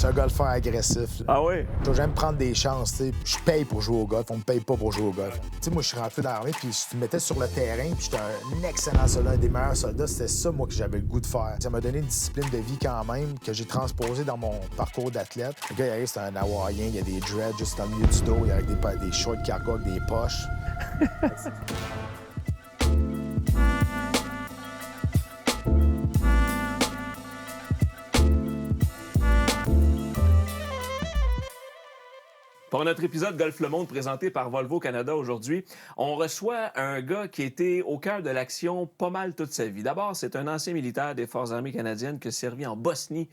suis un golfeur agressif. Là. Ah oui? J'aime prendre des chances. T'sais. Je paye pour jouer au golf. On me paye pas pour jouer au golf. T'sais, moi, je suis rentré dans l'armée, puis je me mettais sur le terrain, puis j'étais un excellent soldat, un des meilleurs soldats. C'était ça, moi, que j'avais le goût de faire. Ça m'a donné une discipline de vie quand même que j'ai transposée dans mon parcours d'athlète. Le gars, il arrive, c'est un Hawaïen, il y a des dreads juste dans le milieu du dos, il y a des shorts cargo avec des poches. Pour notre épisode Golf Le Monde présenté par Volvo Canada aujourd'hui, on reçoit un gars qui était au cœur de l'action pas mal toute sa vie. D'abord, c'est un ancien militaire des Forces armées canadiennes qui a servi en Bosnie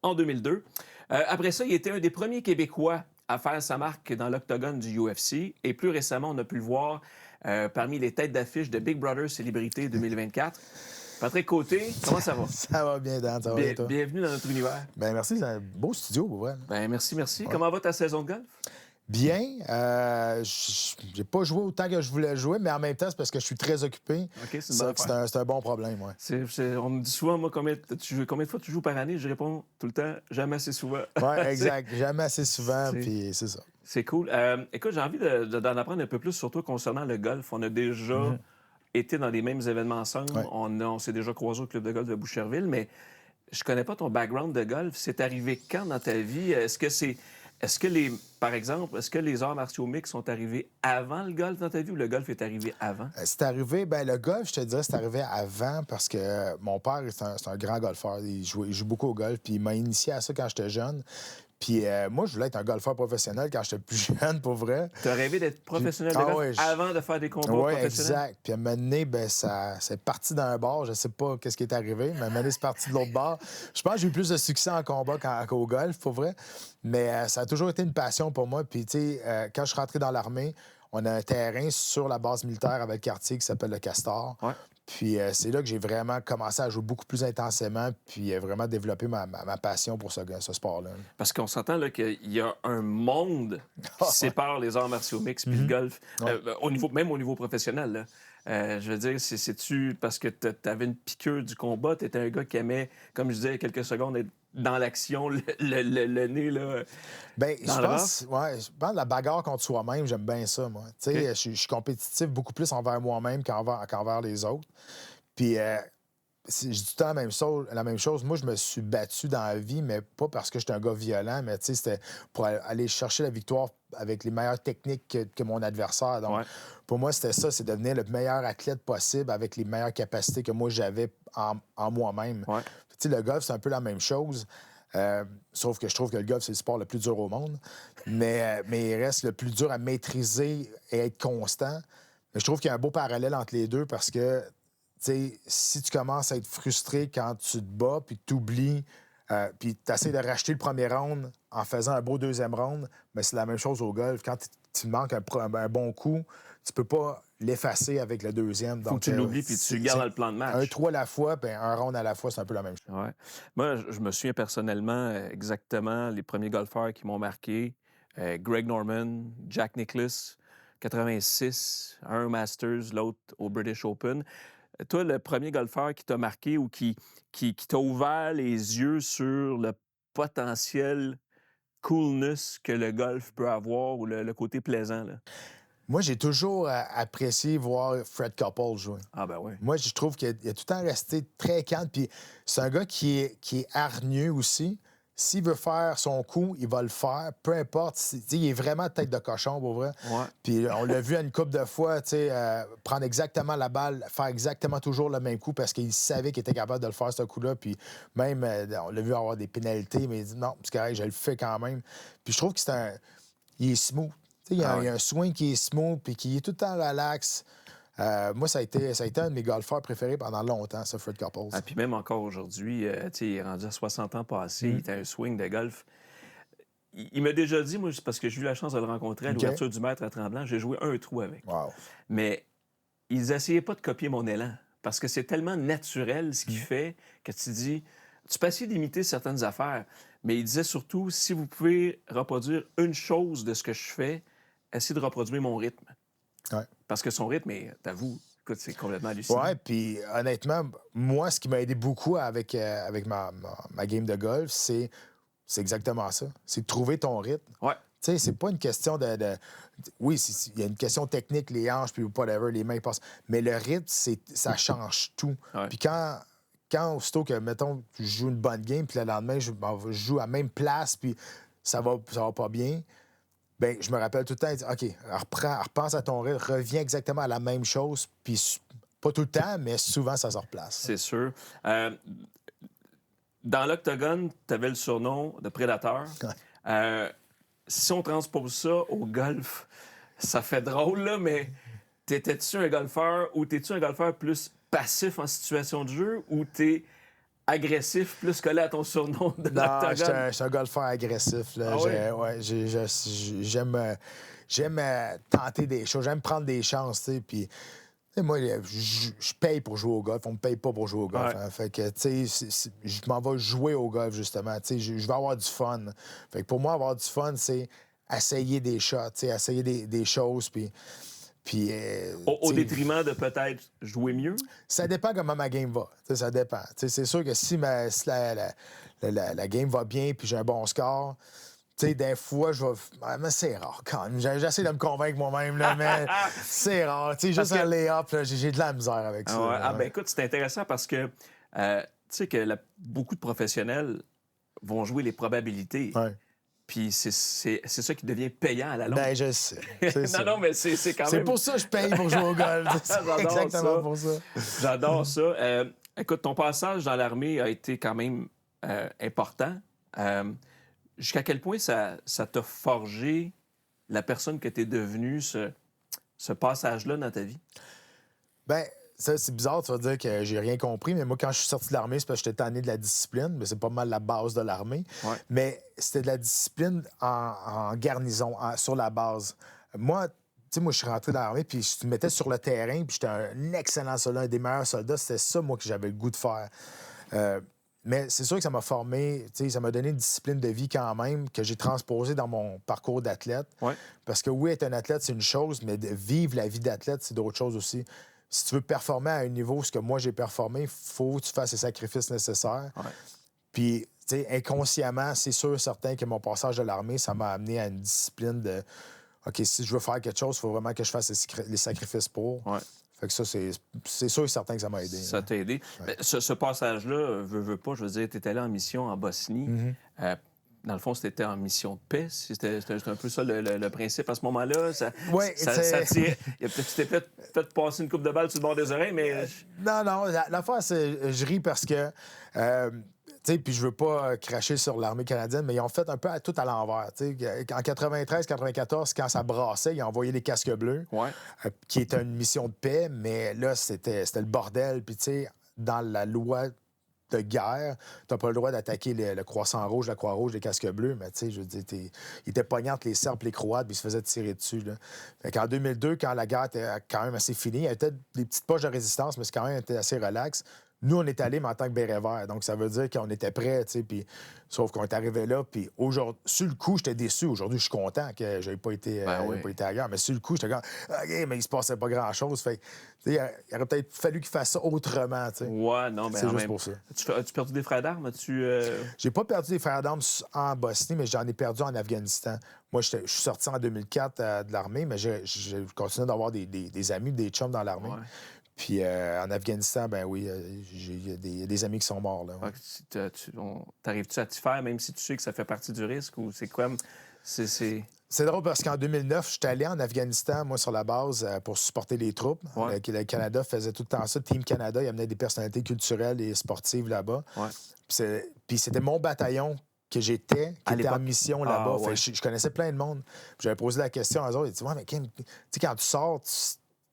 en 2002. Après ça, il était un des premiers Québécois à faire sa marque dans l'octogone du UFC. Et plus récemment, on a pu le voir parmi les têtes d'affiche de Big Brother Célébrité 2024. Patrick Côté, comment ça va? Ça va bien, Dan, ça va bien, toi? Bienvenue dans notre univers. Ben merci, c'est un beau studio, pour vrai. Ben merci. Ouais. Comment va ta saison de golf? Bien. J'ai pas joué autant que je voulais jouer, mais en même temps, c'est parce que je suis très occupé. OK, c'est une bonne affaire. C'est un bon problème, ouais. On me dit souvent, moi, combien de fois tu joues par année? Je réponds tout le temps, jamais assez souvent. Oui, exact. Jamais assez souvent, puis c'est ça. C'est cool. Écoute, j'ai envie d'en apprendre un peu plus sur toi concernant le golf. On a déjà été dans les mêmes événements ensemble. Ouais. On s'est déjà croisés au club de golf de Boucherville, mais je connais pas ton background de golf. C'est arrivé quand dans ta vie? Par exemple, est-ce que les arts martiaux mixtes sont arrivés avant le golf dans ta vie ou le golf est arrivé avant? C'est arrivé, le golf, je te dirais, c'est arrivé avant parce que mon père, c'est un grand golfeur. Il joue beaucoup au golf, puis il m'a initié à ça quand j'étais jeune. Puis moi, je voulais être un golfeur professionnel quand j'étais plus jeune, pour vrai. Tu as rêvé d'être professionnel de golf avant de faire des combats professionnels? Oui, exact. Puis à un moment donné, c'est parti d'un bord. Je sais pas qu'est-ce qui est arrivé, mais à un moment donné, c'est parti de l'autre bord. Je pense que j'ai eu plus de succès en combat qu'au golf, pour vrai. Mais ça a toujours été une passion pour moi. Puis, tu sais, quand je suis rentré dans l'armée, on a un terrain sur la base militaire avec le quartier qui s'appelle le Castor. Ouais. Puis c'est là que j'ai vraiment commencé à jouer beaucoup plus intensément puis vraiment développer ma passion pour ce sport-là. Parce qu'on s'entend là, qu'il y a un monde qui sépare les arts martiaux mixtes puis le golf, même au niveau professionnel. Là. Je veux dire, c'est-tu parce que tu avais une piqûre du combat, tu étais un gars qui aimait, comme je disais il y a quelques secondes, être dans l'action, le nez, là. Je pense la bagarre contre soi-même, j'aime bien ça, moi. Tu sais, je suis compétitif beaucoup plus envers moi-même qu'envers les autres. Puis, je dis tout le temps la même chose. Moi, je me suis battu dans la vie, mais pas parce que j'étais un gars violent, mais tu sais, c'était pour aller chercher la victoire avec les meilleures techniques que mon adversaire. Donc, pour moi, c'était ça, c'est devenir le meilleur athlète possible avec les meilleures capacités que moi, j'avais en moi-même. Ouais. Tu sais, le golf, c'est un peu la même chose. Sauf que je trouve que le golf, c'est le sport le plus dur au monde. Mais il reste le plus dur à maîtriser et être constant. Mais je trouve qu'il y a un beau parallèle entre les deux parce que, tu sais, si tu commences à être frustré quand tu te bats puis que tu oublies, puis tu essaies de racheter le premier round en faisant un beau deuxième round, mais c'est la même chose au golf. Quand tu manques un bon coup, tu peux pas l'effacer avec le deuxième. Faut que tu l'oublies puis tu gardes le plan de match. Un trou à la fois, puis un round à la fois, c'est un peu la même chose. Ouais. Moi, je me souviens personnellement exactement les premiers golfeurs qui m'ont marqué. Greg Norman, Jack Nicklaus, 86, un Masters, l'autre au British Open. Toi, le premier golfeur qui t'a marqué ou qui t'a ouvert les yeux sur le potentiel coolness que le golf peut avoir ou le côté plaisant, là? Moi, j'ai toujours apprécié voir Fred Couples jouer. Ah ben oui. Moi, je trouve qu'il a tout le temps resté très calme. Puis c'est un gars qui est hargneux aussi. S'il veut faire son coup, il va le faire. Peu importe. Il est vraiment tête de cochon, pour vrai. Ouais. Puis on l'a vu une couple de fois, prendre exactement la balle, faire exactement toujours le même coup parce qu'il savait qu'il était capable de le faire, ce coup-là. Puis même, on l'a vu avoir des pénalités, mais il dit non, c'est correct, je le fais quand même. Puis je trouve que il est smooth. Il y a un swing qui est smooth puis qui est tout le temps relax. Moi, ça a été un de mes golfeurs préférés pendant longtemps, ça, Fred Couples. Ah, puis même encore aujourd'hui, il est rendu à 60 ans passés, il était un swing de golf. Il m'a déjà dit, moi, parce que j'ai eu la chance de le rencontrer à l'ouverture du Maître à Tremblant, j'ai joué un trou avec. Wow. Mais ils essayaient pas de copier mon élan parce que c'est tellement naturel ce qu'il fait que tu dis... Tu peux essayer d'imiter certaines affaires, mais il disait surtout, si vous pouvez reproduire une chose de ce que je fais, essayez de reproduire mon rythme. Ouais. Parce que son rythme, t'avoues, écoute, c'est complètement hallucinant. Oui, puis honnêtement, moi, ce qui m'a aidé beaucoup avec ma game de golf, c'est c'est exactement ça. C'est de trouver ton rythme. Ouais. Tu sais, c'est pas une question Oui, il y a une question technique, les hanches, puis whatever, les mains passent. Mais le rythme, ça change tout. Ouais. Puis quand aussitôt que, mettons, je joue une bonne game, puis le lendemain, je joue à la même place, puis ça va pas bien, bien, je me rappelle tout le temps, OK, repense à ton rythme, reviens exactement à la même chose, puis pas tout le temps, mais souvent, ça se replace. C'est sûr. Dans l'octogone, tu avais le surnom de prédateur. Si on transpose ça au golf, ça fait drôle, là, mais t'étais-tu un golfeur ou t'es-tu un golfeur plus passif en situation de jeu ou t'es agressif plus collé à ton surnom de Non, l'octogone? je suis un golfeur agressif. Là. Ah oui? J'aime tenter des choses, j'aime prendre des chances, tu sais, puis... Moi, je paye pour jouer au golf. On me paye pas pour jouer au golf. Ouais. Hein. Fait que, tu sais, je m'en vais jouer au golf, justement. Tu sais, je vais avoir du fun. Fait que pour moi, avoir du fun, c'est essayer des shots, tu sais, essayer des choses, puis Au détriment de peut-être jouer mieux? ça dépend comment ma game va. Tu sais, ça dépend. Tu sais, c'est sûr que si la game va bien puis j'ai un bon score, tu sais, des fois, je vais. Mais c'est rare quand même. J'essaie de me convaincre moi-même, là, mais c'est rare. Tu sais, juste un lay-up, là, j'ai de la misère avec ça. Ouais. Ah, ben écoute, c'est intéressant parce que tu sais que beaucoup de professionnels vont jouer les probabilités. Ouais. Puis c'est ça qui devient payant à la longue. Ben, je sais. C'est ça. non, mais c'est quand même... C'est pour ça que je paye pour jouer au golf. C'est J'adore exactement ça. pour ça. J'adore ça. Écoute, ton passage dans l'armée a été quand même important. Jusqu'à quel point ça t'a forgé la personne que tu es devenue, ce passage-là dans ta vie? Ben, ça, c'est bizarre, tu vas dire que j'ai rien compris, mais moi, quand je suis sorti de l'armée, c'est parce que j'étais tanné de la discipline, mais c'est pas mal la base de l'armée. Ouais. Mais c'était de la discipline en garnison, sur la base. Moi, tu sais, moi, je suis rentré dans l'armée, puis je me mettais sur le terrain, puis j'étais un excellent soldat, un des meilleurs soldats. C'était ça, moi, que j'avais le goût de faire. Mais c'est sûr que ça m'a formé, tu sais, ça m'a donné une discipline de vie quand même que j'ai transposée dans mon parcours d'athlète. Ouais. Parce que oui, être un athlète, c'est une chose, mais de vivre la vie d'athlète, c'est d'autres choses aussi. Si tu veux performer à un niveau, ce que moi j'ai performé, il faut que tu fasses les sacrifices nécessaires. Ouais. Puis, tu sais, inconsciemment, c'est sûr, certain que mon passage de l'armée, ça m'a amené à une discipline de OK, si je veux faire quelque chose, il faut vraiment que je fasse les sacrifices pour. Ouais. Fait que ça, c'est sûr et certain que ça m'a aidé. Ça t'a aidé. Ouais. Mais ce passage-là, veux pas, je veux dire, tu étais allé en mission en Bosnie. Mm-hmm. Dans le fond, c'était en mission de paix. C'était un peu ça le principe à ce moment-là. Ouais, tu t'es peut-être passé une coupe de balle sur le bord des oreilles, mais... Non, l'affaire, c'est je ris parce que, tu sais, puis je veux pas cracher sur l'armée canadienne, mais ils ont fait un peu tout à l'envers. Tu sais, en 93-94, quand ça brassait, ils ont envoyé les casques bleus, Ouais. qui était une mission de paix, mais là, c'était le bordel. Puis, tu sais, dans la loi de guerre, t'as pas le droit d'attaquer le Croissant Rouge, la Croix-Rouge, les casques bleus, mais tu sais, je veux dire, ils étaient pognants entre les Serbes et les Croates, puis ils se faisaient tirer dessus, là. Fait qu'en 2002, quand la guerre était quand même assez finie, il y avait peut-être des petites poches de résistance, mais c'est quand même été assez relax. Nous, on est allés, mais en tant que béret vert. Donc, ça veut dire qu'on était prêts, tu sais, puis sauf qu'on est arrivé là, puis aujourd'hui, sur le coup, j'étais déçu. Aujourd'hui, je suis content que j'avais pas été, oui. pas été à la guerre, mais sur le coup, j'étais comme, OK, mais il se passait pas grand-chose. Fait que, tu sais, il aurait peut-être fallu qu'il fasse ça autrement, tu sais. Ouais, non, mais c'est en juste même... pour ça. As-tu perdu des frères d'armes? J'ai pas perdu des frères d'armes en Bosnie, mais j'en ai perdu en Afghanistan. Moi, je suis sorti en 2004 de l'armée, mais j'ai continué d'avoir des amis, des chums dans l'armée. Ouais. Puis en Afghanistan, ben oui, il y a des amis qui sont morts. Là, ouais. T'arrives-tu à t'y faire, même si tu sais que ça fait partie du risque? Ou c'est quoi? C'est drôle parce qu'en 2009, j'étais allé en Afghanistan, moi, sur la base, pour supporter les troupes. Ouais. Le Canada faisait tout le temps ça. Team Canada, il amenait des personnalités culturelles et sportives là-bas. Ouais. Puis c'était mon bataillon que j'étais, qui était en mission là-bas. ouais. Je connaissais plein de monde. Puis j'avais posé la question à eux autres. Ils disaient, ouais, mais Kim, tu sais, quand tu sors, tu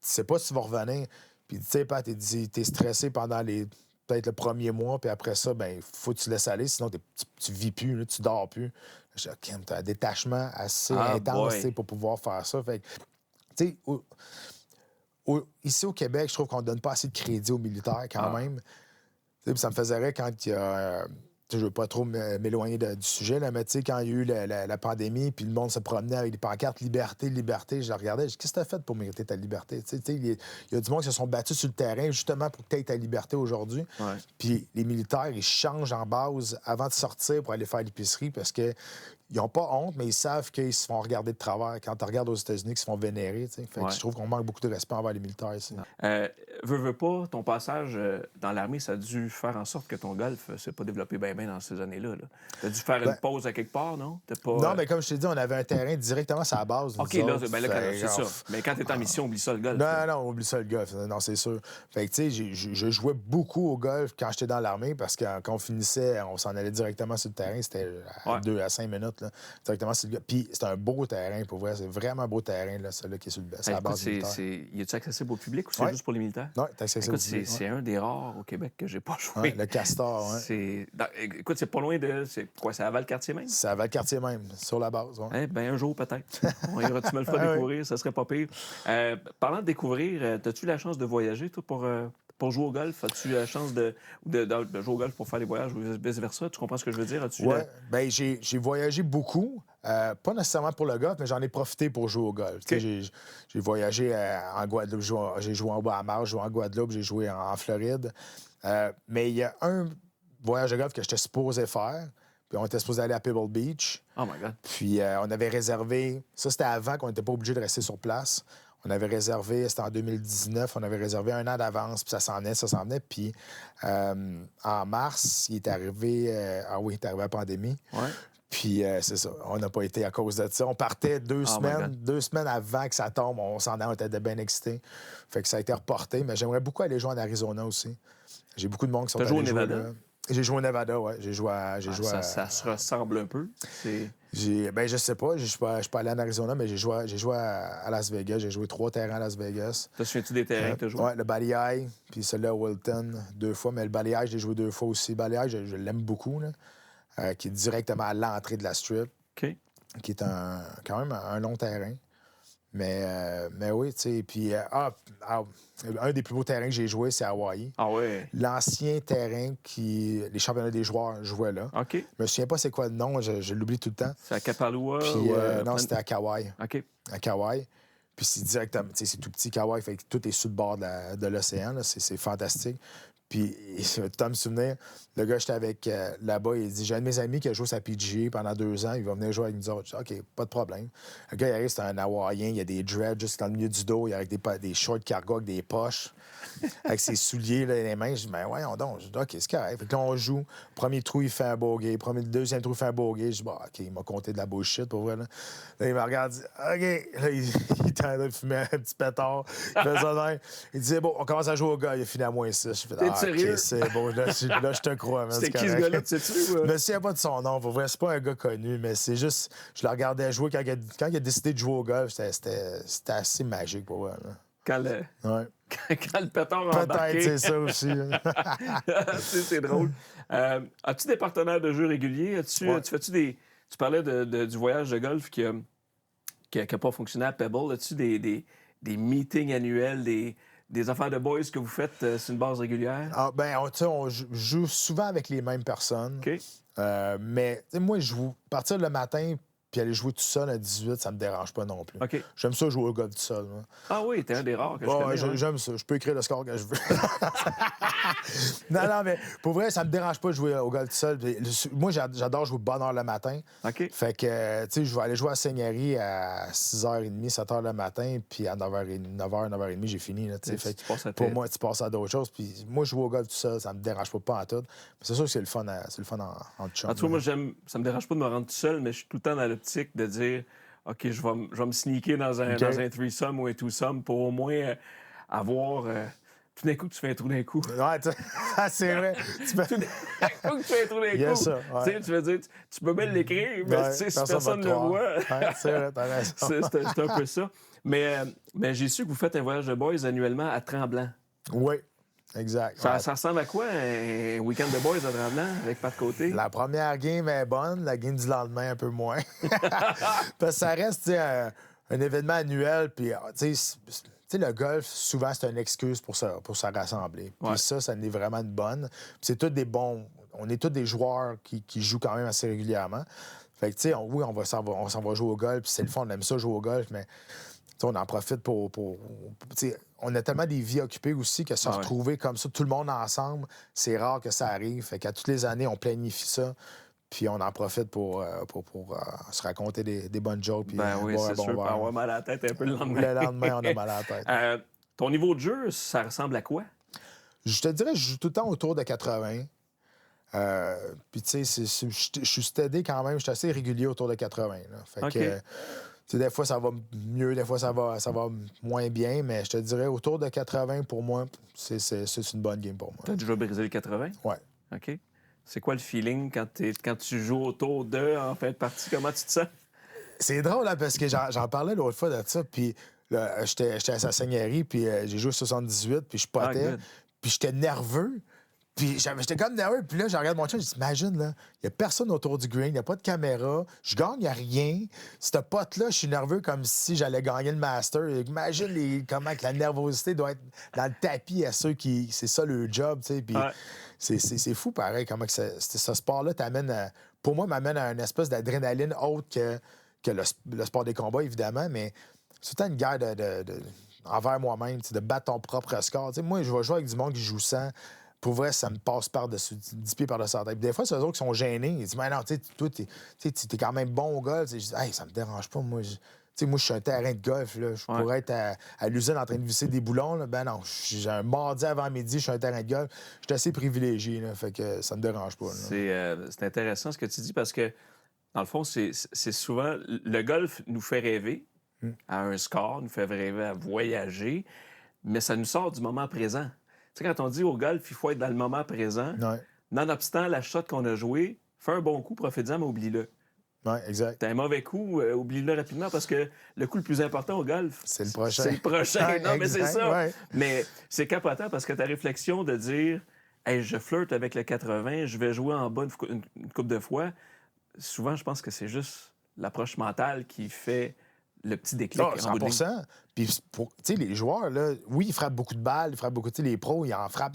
sais pas si tu vas revenir. Puis, tu sais, Pat, t'es stressé pendant peut-être le premier mois, puis après ça, ben faut que tu laisses aller, sinon tu vis plus, là, tu dors plus. Je dis, OK, t'as un détachement assez intense, tu sais, pour pouvoir faire ça. Fait que, tu sais, ici au Québec, je trouve qu'on donne pas assez de crédit aux militaires quand même. Tu sais, ça me faisait rire quand il y a je ne veux pas trop m'éloigner du sujet, là, mais quand il y a eu la pandémie, puis le monde se promenait avec des pancartes « Liberté, liberté », je la regardais, je dis « Qu'est-ce que tu as fait pour mériter ta liberté? » Il y a du monde qui se sont battus sur le terrain justement pour que tu aies ta liberté aujourd'hui. Ouais. Puis les militaires, ils changent en base avant de sortir pour aller faire l'épicerie parce que ils n'ont pas honte, mais ils savent qu'ils se font regarder de travers. Quand tu regardes aux États-Unis, ils se font vénérer. Fait que je trouve qu'on manque beaucoup de respect envers les militaires ici. Veux pas, ton passage dans l'armée, ça a dû faire en sorte que ton golf s'est pas développé bien dans ces années-là. Tu as dû faire une pause à quelque part, non? Non, mais comme je t'ai dit, on avait un terrain directement sur la base. OK, là, c'est ça. Mais quand tu es en mission, oublie ça, le golf. Non, oublie ça, le golf. Non, c'est sûr. Fait que, tu sais, je jouais beaucoup au golf quand j'étais dans l'armée parce que quand on finissait, on s'en allait directement sur le terrain. C'était à 2 à 5 minutes, là, directement sur le golf. Puis c'était un beau terrain, pour vrai. C'est vraiment un beau terrain, là, celui-là qui est sur la base militaire. Y a-tu accessible au public ou c'est juste pour les militaires? Non, c'est accessible au public. C'est un des rares au Québec que j'ai pas joué. Ouais, le Castor, oui. Écoute, c'est pas loin de... C'est quoi, c'est à Valcartier même? C'est à Valcartier même, sur la base, oui. Un jour, peut-être. On ira, tu me le feras découvrir, ça serait pas pire. Parlant de découvrir, as-tu la chance de voyager, toi, pour jouer au golf? As-tu la chance de jouer au golf pour faire des voyages ou vice-versa? Tu comprends ce que je veux dire? Oui, bien, j'ai voyagé beaucoup. Pas nécessairement pour le golf, mais j'en ai profité pour jouer au golf. Okay. J'ai voyagé en Guadeloupe, j'ai joué en Bahamas, j'ai joué en Guadeloupe, j'ai joué en Floride. Mais il y a un voyage de golf que j'étais supposé faire. Puis on était supposé aller à Pebble Beach. Oh my God. Puis on avait réservé... Ça, c'était avant qu'on n'était pas obligé de rester sur place. On avait réservé, c'était en 2019, on avait réservé 1 an d'avance, puis ça s'en venait. Puis en mars, il est arrivé... il est arrivé la pandémie. Ouais. Puis c'est ça, on n'a pas été à cause de ça. On partait 2 semaines avant que ça tombe. On s'en allait, on était bien excités. Fait que ça a été reporté. Mais j'aimerais beaucoup aller jouer en Arizona aussi. J'ai beaucoup de monde qui sont allés jouer là. J'ai joué au Nevada, oui. Ça se ressemble un peu. Je sais pas. Je suis pas allé en Arizona, mais j'ai joué à Las Vegas. J'ai joué 3 terrains à Las Vegas. Te souviens-tu des terrains que tu as joué? Oui, le Bali, puis celui-là à Wilton 2 fois. Mais le Bali, je l'ai joué 2 fois aussi. Le Bali, je l'aime beaucoup, là, qui est directement à l'entrée de la strip. OK. Qui est quand même un long terrain. Mais oui, tu sais. Puis, un des plus beaux terrains que j'ai joué, c'est à Hawaii. Ah oui? L'ancien terrain les championnats des joueurs jouaient là. OK. Je me souviens pas c'est quoi le nom, je l'oublie tout le temps. C'est à Kapalua? Puis, non, c'était à Kauai. OK. À Kauai. Puis c'est directement, tu sais, c'est tout petit Kauai, fait que tout est sur le bord de l'océan. C'est fantastique. Puis, tu me souvenir, le gars, j'étais avec là-bas, il dit, j'ai un de mes amis qui a joué sa PGA pendant 2 ans, il va venir jouer avec nous autres. Je dis, OK, pas de problème. Le gars, il arrive, c'est un Hawaïen, il y a des dreads juste dans le milieu du dos, il y a des shorts cargo avec des poches, avec ses souliers, là, les mains. Je dis, ben voyons donc. Je dis, OK, c'est correct. Fait que là, on joue. Premier trou, il fait un bogey. Deuxième trou, il fait un bogey. Je dis, bon, OK, il m'a compté de la bullshit pour vrai. Là, il me regarde, il dit, OK. Là, il est en train de fumer un petit pétard. Il fait ça même. Il dit, bon, on commence à jouer au gars. Il a fini à moins 6. Je fais, sérieux? OK, c'est bon. Là, je te crois. C'était qui ce gars-là, tu sais-tu? Je me souviens pas de son nom. Pour vrai, c'est pas un gars connu, mais c'est juste, je le regardais jouer quand il a décidé de jouer au golf. C'était assez magique pour vrai. Là. Quand le pétard a embarqué. Peut-être, c'est ça aussi. C'est drôle. As-tu des partenaires de jeu réguliers? Tu parlais du voyage de golf qui n'a pas fonctionné à Pebble. As-tu des meetings annuels, des affaires de boys que vous faites sur une base régulière? On joue souvent avec les mêmes personnes. OK. Mais moi, je joue partir le matin puis aller jouer tout seul à 18, ça me dérange pas non plus. OK. J'aime ça jouer au golf tout seul. Moi. Ah oui, t'es un des rares que je connais. J'aime ça. Je peux écrire le score que je veux. non, mais pour vrai, ça me dérange pas de jouer au golf tout seul. Moi, j'adore jouer bonne heure le matin. OK. Fait que, tu sais, je vais aller jouer à Seigneurie à 6h30, 7h le matin, puis à 9h30, j'ai fini. Là, fait que pour moi, tu passes à d'autres choses. Puis moi, jouer au golf tout seul, ça me dérange pas en tout. C'est sûr que c'est le fun en chum. En tout cas, moi, ça me dérange pas de me rendre tout seul, mais je suis tout le temps dans l'optique de dire OK, je vais me sneaker dans un threesome ou un twosome pour au moins avoir... tout d'un coup, tu fais un trou d'un coup. Ouais, c'est vrai. Tout d'un coup, tu fais un trou d'un coup. Ça, ouais. Tu veux dire, tu peux bien l'écrire, mais si personne ne le voit... c'est vrai, t'as raison. C'est un peu ça. Mais j'ai su que vous faites un voyage de boys annuellement à Tremblant. Oui. Exact. Ça ressemble à quoi, un week-end de boys à Tremblant, avec Pat Côté? La première game est bonne, la game du lendemain un peu moins. Parce que ça reste un événement annuel, puis tu sais, le golf, souvent, c'est une excuse pour se rassembler. Puis ça en est vraiment une bonne. Puis c'est tous des bons... on est tous des joueurs qui jouent quand même assez régulièrement. Fait que, tu sais, oui, on s'en va jouer au golf, puis c'est le fun, on aime ça jouer au golf, mais on en profite pour on a tellement des vies occupées aussi que se retrouver comme ça, tout le monde ensemble, c'est rare que ça arrive. Fait qu'à toutes les années, on planifie ça. Puis on en profite pour se raconter des bonnes jokes. Puis oui, c'est sûr, pour avoir mal à la tête un peu le lendemain. Le lendemain, on a mal à la tête. Ton niveau de jeu, ça ressemble à quoi? Je te dirais, je joue tout le temps autour de 80. Puis, tu sais, je suis stédé quand même. Je suis assez régulier autour de 80. Là. Fait que, des fois, ça va mieux, des fois, ça va moins bien. Mais je te dirais, autour de 80, pour moi, c'est une bonne game pour moi. Tu as déjà brisé le 80? Oui. OK. C'est quoi le feeling quand tu joues autour d'eux en fin de partie? Comment tu te sens? C'est drôle, hein, parce que j'en parlais l'autre fois de ça. Puis, j'étais à sa seigneurie, puis j'ai joué 78, puis je potais. Puis, j'étais nerveux. Puis j'étais comme nerveux. Puis là, je regarde mon chat, je dis, imagine, là, il n'y a personne autour du green, il n'y a pas de caméra, je gagne à rien. Ce pote-là, je suis nerveux comme si j'allais gagner le Master. Imagine comment que la nervosité doit être dans le tapis à ceux qui... C'est ça le job, tu sais. Puis c'est fou, pareil, comment que ce sport-là t'amène pour moi, m'amène à une espèce d'adrénaline autre que le sport des combats, évidemment, mais c'est tout le temps une guerre envers moi-même, de battre ton propre score. T'sais, moi, je vais jouer avec du monde qui joue 100. Pour vrai, ça me passe par-dessus, 10 pieds par-dessus la tête. Puis des fois, c'est eux autres qui sont gênés. Ils disent, mais non, tu sais, toi, t'es quand même bon au golf. Je dis, hey, ça me dérange pas. Moi, moi, je suis un terrain de golf. Là. Je pourrais être à l'usine en train de visser des boulons. Là. Ben non, j'ai un mardi avant midi, je suis un terrain de golf. Je suis assez privilégié. Là, fait que ça me dérange pas. C'est intéressant ce que tu dis parce que, dans le fond, c'est souvent... Le golf nous fait rêver à un score, nous fait rêver à voyager, mais ça nous sort du moment présent. Tu sais, quand on dit au golf, il faut être dans le moment présent, nonobstant la shot qu'on a jouée, fais un bon coup, profite-en, mais oublie-le. Oui, exact. T'as un mauvais coup, oublie-le rapidement parce que le coup le plus important au golf, c'est le prochain. C'est le prochain. Non, mais c'est ça. Ouais. Mais c'est capotant parce que ta réflexion de dire hey, je flirte avec le 80, je vais jouer en bas une couple de fois, souvent, je pense que c'est juste l'approche mentale qui fait le petit déclic. Oh, 100%. Puis, tu sais, les joueurs, là, oui, ils frappent beaucoup de balles, ils frappent beaucoup, tu sais, les pros, ils en frappent.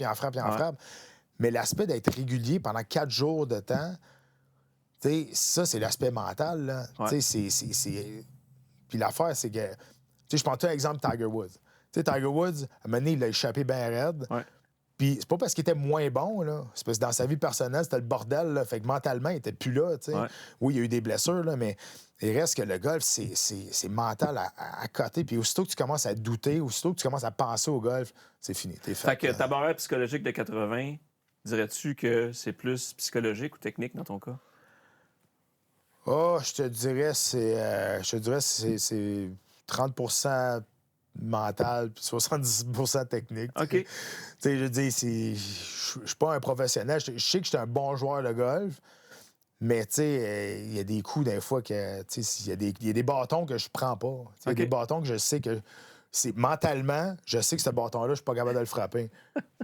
Mais l'aspect d'être régulier pendant 4 jours de temps, tu sais, ça, c'est l'aspect mental, là. Tu sais, Puis l'affaire, c'est que, tu sais, je prends un exemple Tiger Woods. Tu sais, Tiger Woods, à un moment donné, il a échappé bien raide. Puis c'est pas parce qu'il était moins bon, là. C'est parce que dans sa vie personnelle, c'était le bordel, là. Fait que mentalement, il était plus là, tu sais. Oui, il y a eu des blessures, là, mais il reste que le golf, c'est mental à côté. Puis aussitôt que tu commences à douter, aussitôt que tu commences à penser au golf, c'est fini. T'es fait. Fait que ta barrière psychologique de 80, dirais-tu que c'est plus psychologique ou technique dans ton cas? Oh, je te dirais, c'est 30% mental puis 70% technique. OK. Tu sais, je veux dire, je suis pas un professionnel. Je sais que je suis un bon joueur de golf, mais tu sais, il y a des coups des fois que, tu sais, il y a des bâtons que je prends pas. Il y a des bâtons que je sais que mentalement, je sais que ce bâton-là, je suis pas capable de le frapper.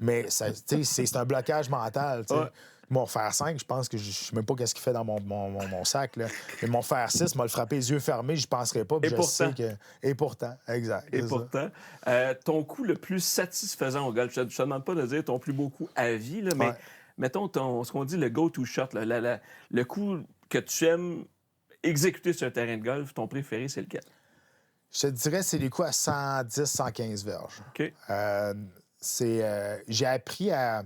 Mais c'est un blocage mental, tu sais. Mon fer 5, je pense que je sais même pas qu'est-ce qu'il fait dans mon sac. Là. Mais mon fer 6 m'a le frappé les yeux fermés, je penserais pas. Et pourtant, exact. Et pourtant, ton coup le plus satisfaisant au golf, je te demande pas de dire ton plus beau coup à vie, là, mais mettons ce qu'on dit le go-to shot, là, le coup que tu aimes exécuter sur un terrain de golf, ton préféré, c'est lequel? Je te dirais c'est les coups à 110, 115 verges. OK. J'ai appris à...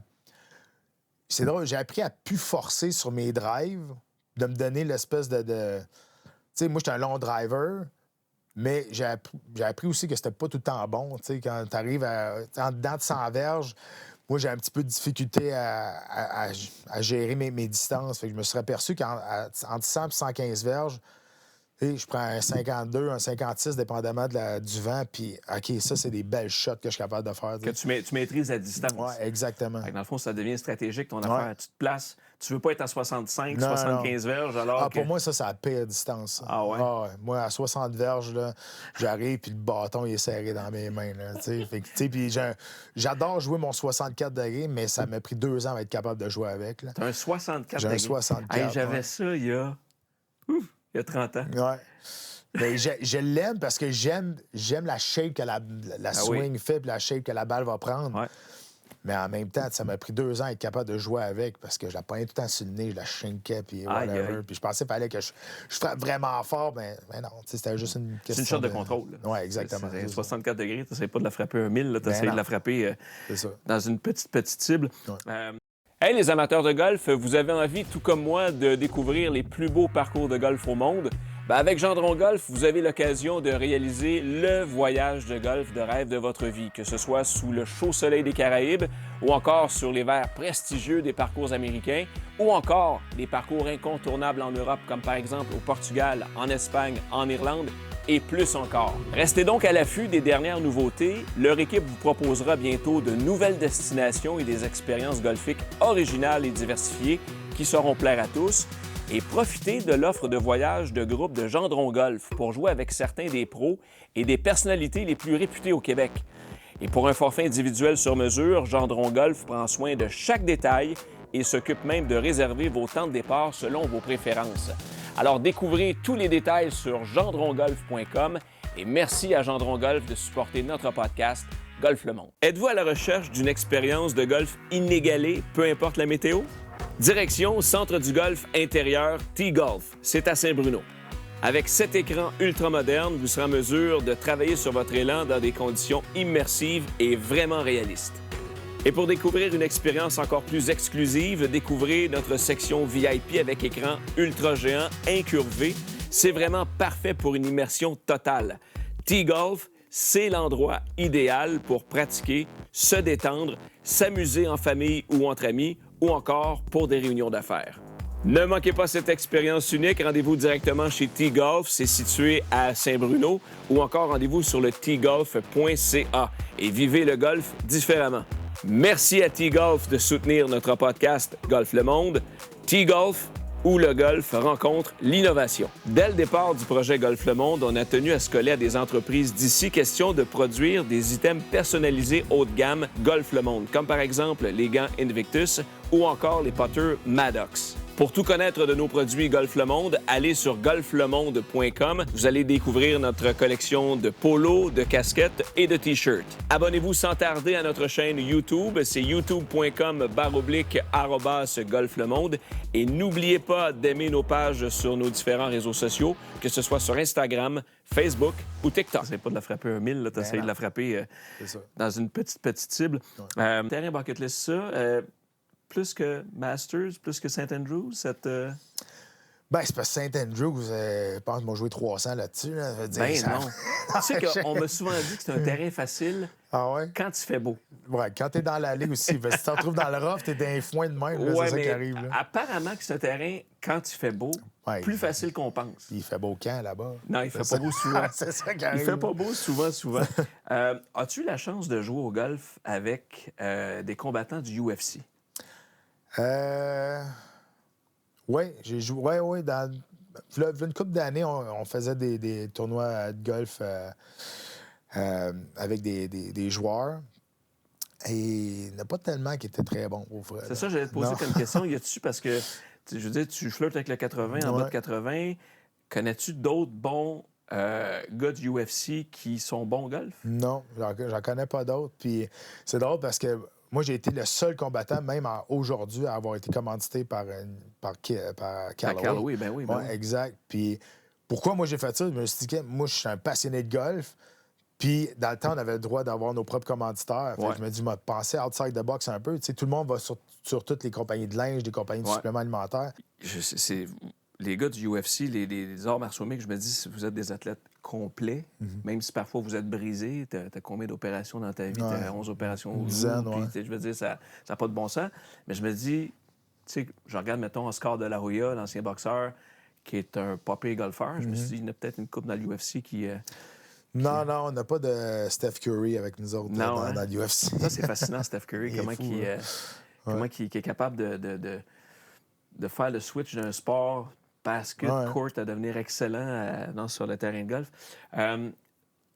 C'est drôle, j'ai appris à plus forcer sur mes drives, de me donner l'espèce de... Tu sais, moi, j'étais un long driver, mais j'ai appris aussi que c'était pas tout le temps bon. Tu sais, quand tu arrives en dedans de 100 verges, moi, j'ai un petit peu de difficulté à gérer mes distances. Fait que je me suis aperçu qu'entre 100 et 115 verges, je prends un 52, un 56, dépendamment du vent, puis OK, ça, c'est des belles shots que je suis capable de faire. Que tu maîtrises la distance. Oui, exactement. Dans le fond, ça devient stratégique, ton affaire. Tu te places, tu veux pas être à 65, 75 verges, alors Pour moi, ça, c'est la pire distance. Ah ouais? Moi, à 60 verges, là, j'arrive, puis le bâton, il est serré dans mes mains. Puis j'adore jouer mon 64 degrés, mais ça m'a pris 2 ans à être capable de jouer avec. T'as un 64 degrés? J'ai un 64. J'avais ça il y a 30 ans. Ouais. Mais je l'aime parce que j'aime la shape que la swing fait puis la shape que la balle va prendre. Ouais. Mais en même temps, ça m'a pris 2 ans à être capable de jouer avec parce que je la prenais tout le temps sur le nez, je la chinkais, puis whatever. Aïe, aïe. Puis je pensais qu'il fallait que je frappe vraiment fort, mais non, c'était juste une question. C'est une shot de contrôle. Oui, exactement. C'est 64 degrés, tu n'essayes pas de la frapper un 1000, tu essayes non. de la frapper C'est ça. dans une petite cible. Ouais. Hey les amateurs de golf, vous avez envie, tout comme moi, de découvrir les plus beaux parcours de golf au monde? Ben avec Gendron Golf, vous avez l'occasion de réaliser le voyage de golf de rêve de votre vie, que ce soit sous le chaud soleil des Caraïbes ou encore sur les verts prestigieux des parcours américains ou encore des parcours incontournables en Europe comme par exemple au Portugal, en Espagne, en Irlande et plus encore. Restez donc à l'affût des dernières nouveautés. Leur équipe vous proposera bientôt de nouvelles destinations et des expériences golfiques originales et diversifiées qui sauront plaire à tous. Et profitez de l'offre de voyage de groupe de Gendron Golf pour jouer avec certains des pros et des personnalités les plus réputées au Québec. Et pour un forfait individuel sur mesure, Gendron Golf prend soin de chaque détail et s'occupe même de réserver vos temps de départ selon vos préférences. Alors découvrez tous les détails sur gendrongolf.com et merci à Gendron Golf de supporter notre podcast Golf le Monde. Êtes-vous à la recherche d'une expérience de golf inégalée, peu importe la météo? Direction Centre du golf intérieur T-Golf, c'est à Saint-Bruno. Avec 7 écrans ultra modernes, vous serez en mesure de travailler sur votre élan dans des conditions immersives et vraiment réalistes. Et pour découvrir une expérience encore plus exclusive, découvrez notre section VIP avec écran ultra géant incurvé. C'est vraiment parfait pour une immersion totale. T-Golf, c'est l'endroit idéal pour pratiquer, se détendre, s'amuser en famille ou entre amis, ou encore pour des réunions d'affaires. Ne manquez pas cette expérience unique. Rendez-vous directement chez T-Golf, c'est situé à Saint-Bruno, ou encore rendez-vous sur le tgolf.ca et vivez le golf différemment. Merci à T-Golf de soutenir notre podcast Golf le Monde. T-Golf, où le golf rencontre l'innovation. Dès le départ du projet Golf le Monde, on a tenu à se coller à des entreprises d'ici, question de produire des items personnalisés haut de gamme Golf le Monde, comme par exemple les gants Invictus ou encore les putters Maddox. Pour tout connaître de nos produits Golf le Monde, allez sur golflemonde.com. Vous allez découvrir notre collection de polos, de casquettes et de t-shirts. Abonnez-vous sans tarder à notre chaîne YouTube. C'est youtube.com/golflemonde. Et n'oubliez pas d'aimer nos pages sur nos différents réseaux sociaux, que ce soit sur Instagram, Facebook ou TikTok. C'est pas de la frapper un 1000, tu essayes de la frapper dans une petite cible. Ouais. Terrain bucket list, ça... plus que Masters, plus que St. Andrews, cette... Ben, c'est parce que St. Andrews, je pense qu'ils m'ont joué 300 là-dessus. Là. Ben non. Tu sais qu'on m'a souvent dit que c'est un terrain facile quand il fait beau. Ouais, quand t'es dans l'allée aussi. Si tu te retrouves dans le rough, t'es dans les foins de même. Là, c'est ça qui arrive. Là. Apparemment que c'est un terrain, quand il fait beau, plus facile qu'on pense. Il fait beau quand, là-bas? Non, il fait pas beau souvent. C'est ça qui arrive. Il fait pas beau souvent. As-tu eu la chance de jouer au golf avec des combattants du UFC? Oui, j'ai joué. Oui. Dans une couple d'années, on faisait des tournois de golf avec des joueurs. Et il n'y en a pas tellement qui étaient très bons, au vrai. C'est ça, j'allais te poser comme question. Y a-tu, parce que, je veux dire, tu flirtes avec le 80, en bas de 80. Connais-tu d'autres bons gars du UFC qui sont bons au golf? Non, j'en connais pas d'autres. Puis c'est drôle parce que moi, j'ai été le seul combattant, même aujourd'hui, à avoir été commandité par Callaway. Ben oui. Ouais, exact. Puis pourquoi moi j'ai fait ça? Je me suis dit que moi, je suis un passionné de golf. Puis dans le temps, on avait le droit d'avoir nos propres commanditaires. Fait que je me dis, penser outside the box un peu. Tu sais, tout le monde va sur toutes les compagnies de linge, des compagnies de suppléments alimentaires. Les gars du UFC, les arts martiaux mixtes, je me dis, si vous êtes des athlètes complets, même si parfois vous êtes brisés, t'as combien d'opérations dans ta vie? T'as 11 opérations au genou, puis je veux dire, ça n'a pas de bon sens. Mais je me dis, tu sais, je regarde, mettons, Oscar de la Hoya, l'ancien boxeur, qui est un popé golfeur. Je me suis dit, il y en a peut-être une couple dans l'UFC qui... Non, on n'a pas de Steph Curry avec nous autres dans l'UFC. Ça, c'est fascinant, Steph Curry, comment il est capable de faire le switch d'un sport basket court à devenir excellent sur le terrain de golf.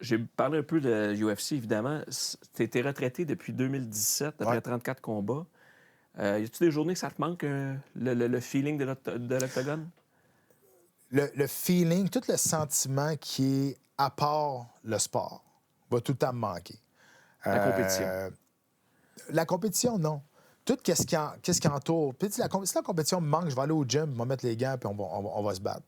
J'ai parlé un peu de UFC, évidemment. Tu étais retraité depuis 2017, après 34 combats. Y a-tu des journées que ça te manque, le feeling de l'octogone? Le feeling, tout le sentiment qui est à part le sport va tout le temps me manquer. La compétition. La compétition, non. Tout qu'est-ce qui entoure. Puis, si la compétition me manque, je vais aller au gym, je vais mettre les gants, puis on va se battre.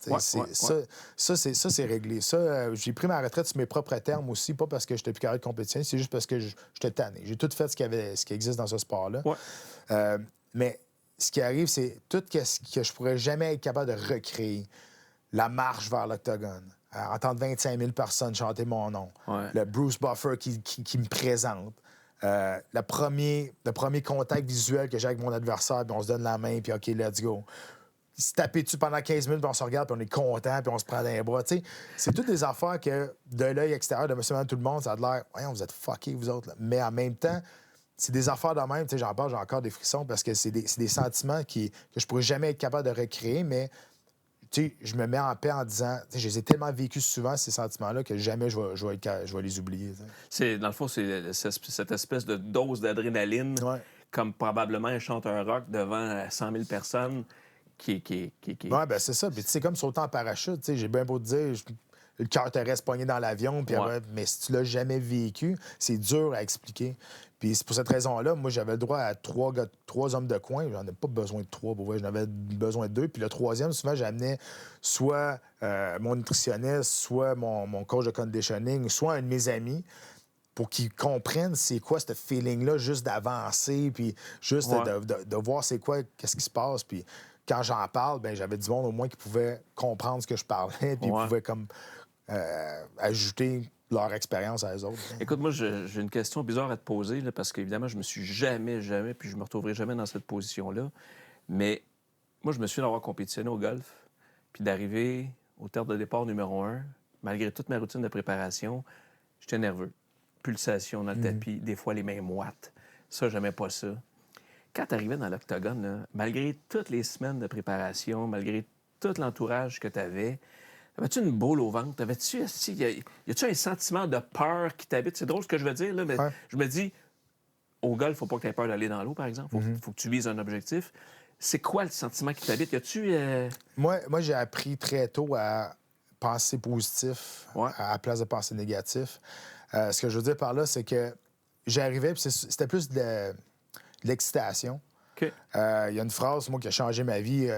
Ça, c'est réglé. Ça, j'ai pris ma retraite sur mes propres termes aussi, pas parce que j'étais plus carré de compétition, c'est juste parce que j'étais tanné. J'ai tout fait ce qui existe dans ce sport-là. Ouais. Mais ce qui arrive, c'est tout ce que je pourrais jamais être capable de recréer. La marche vers l'octogone. Entendre 25 000 personnes chanter mon nom. Ouais. Le Bruce Buffer qui me présente. Le premier contact visuel que j'ai avec mon adversaire, puis on se donne la main, puis OK, let's go. Il se tape dessus pendant 15 minutes, puis on se regarde, puis on est content, puis on se prend dans les bras. T'sais, c'est toutes des affaires que, de l'œil extérieur, de monsieur, tout le monde, ça a l'air, voyons, vous êtes fuckés, vous autres. Là. Mais en même temps, c'est des affaires de même. J'en parle, j'ai encore des frissons, parce que c'est des sentiments que je pourrais jamais être capable de recréer, mais je me mets en paix en disant, je les ai tellement vécus souvent, ces sentiments-là, que jamais je vais les oublier. Dans le fond, c'est cette espèce de dose d'adrénaline, comme probablement un chanteur rock devant 100 000 personnes qui... Oui, ben c'est ça. Puis c'est comme sauter en parachute. J'ai bien beau te dire, le cœur te reste pogné dans l'avion, puis mais si tu l'as jamais vécu, c'est dur à expliquer. Puis c'est pour cette raison-là, moi, j'avais le droit à 3 hommes de coin. J'en ai pas besoin de 3, pour vrai. J'en avais besoin de 2. Puis le troisième, souvent, j'amenais soit mon nutritionniste, soit mon coach de conditioning, soit un de mes amis, pour qu'ils comprennent c'est quoi ce feeling-là, juste d'avancer, puis juste de voir c'est quoi, qu'est-ce qui se passe. Puis quand j'en parle, ben j'avais du monde au moins qui pouvait comprendre ce que je parlais, puis ils pouvaient comme ajouter leur expérience à eux autres. Écoute, moi, j'ai une question bizarre à te poser, là, parce qu'évidemment, je me suis jamais, puis je me retrouverai jamais dans cette position-là. Mais moi, je me souviens d'avoir compétitionné au golf, puis d'arriver au terme de départ numéro 1, malgré toute ma routine de préparation, j'étais nerveux. Pulsation dans le tapis, des fois les mains moites. Ça, j'aimais pas ça. Quand tu arrivais dans l'octogone, là, malgré toutes les semaines de préparation, malgré tout l'entourage que tu avais, avais-tu une boule au ventre? Y a-tu un sentiment de peur qui t'habite? C'est drôle ce que je veux dire, là, mais je me dis, au golf, il ne faut pas que tu aies peur d'aller dans l'eau, par exemple. Il faut que tu vises un objectif. C'est quoi le sentiment qui t'habite? Y a-tu... Moi, j'ai appris très tôt à penser positif à la place de penser négatif. Ce que je veux dire par là, c'est que j'arrivais, puis c'était plus de l'excitation. Okay. Il y a une phrase, moi, qui a changé ma vie,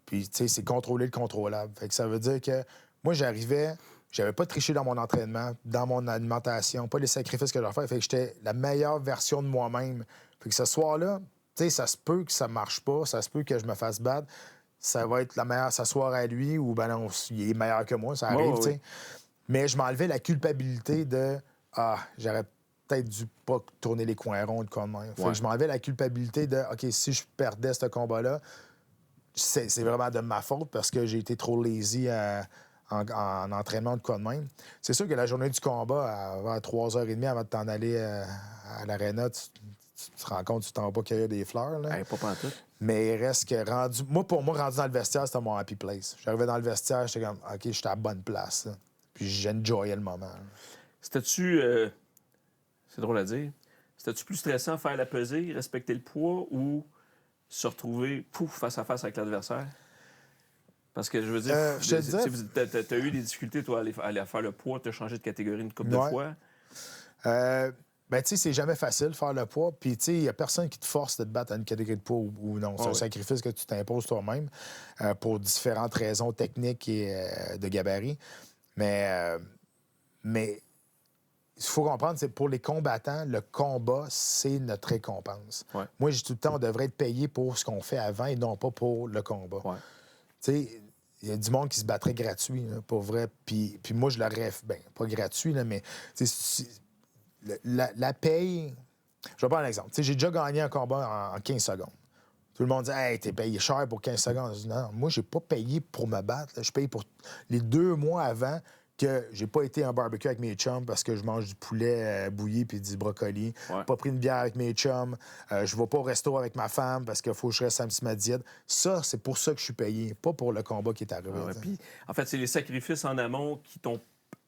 puis, tu sais, c'est contrôler le contrôlable. Fait que ça veut dire que moi, j'arrivais, j'avais pas triché dans mon entraînement, dans mon alimentation, pas les sacrifices que j'ai fait. Fait que j'étais la meilleure version de moi-même. Fait que ce soir-là, tu sais, ça se peut que ça marche pas, ça se peut que je me fasse battre. Ça va être la meilleure s'asseoir à lui, ou ben non, il est meilleur que moi, ça arrive, tu sais. Mais je m'enlevais la culpabilité de j'aurais peut-être dû pas tourner les coins ronds de comme même. Fait que je m'enlevais la culpabilité de OK, si je perdais ce combat-là, c'est vraiment de ma faute parce que j'ai été trop lazy en entraînement de quoi de même. C'est sûr que la journée du combat, à 3h30 avant de t'en aller à l'aréna, tu te rends compte que tu t'en vas pas cueillir des fleurs. Là. Pas pantoute. Mais il reste que rendu dans le vestiaire, c'était mon happy place. J'arrivais dans le vestiaire, j'étais comme OK, j'étais à la bonne place. Là. Puis j'enjoyais le moment. C'était-tu... c'est drôle à dire. C'était-tu plus stressant faire la pesée, respecter le poids ou se retrouver face à face avec l'adversaire? Parce que je veux dire, t'as eu des difficultés, toi, à aller faire le poids, t'as changé de catégorie une couple de fois. Ben, tu sais, c'est jamais facile de faire le poids. Puis, tu sais, il n'y a personne qui te force de te battre à une catégorie de poids ou non. C'est un sacrifice que tu t'imposes toi-même pour différentes raisons techniques et de gabarit. Mais il faut comprendre, c'est pour les combattants, le combat, c'est notre récompense. Ouais. Moi, je dis tout le temps, on devrait être payé pour ce qu'on fait avant et non pas pour le combat. Ouais. Tu sais, il y a du monde qui se battrait gratuit, là, pour vrai. Puis moi, je l'aurais... Ben, pas gratuit, là, mais... La paye... Je vais prendre un exemple. J'ai déjà gagné un combat en 15 secondes. Tout le monde dit « Hey, t'es payé cher pour 15 secondes. » Je dis « Non, moi, j'ai pas payé pour me battre. Là. Je paye pour les 2 mois avant que j'ai pas été en barbecue avec mes chums parce que je mange du poulet bouilli puis du brocoli. Pas pris une bière avec mes chums. Je vais pas au resto avec ma femme parce qu'il faut que je reste samedi ma diète. Ça, c'est pour ça que je suis payé, pas pour le combat qui est arrivé. Puis, en fait, c'est les sacrifices en amont qui t'ont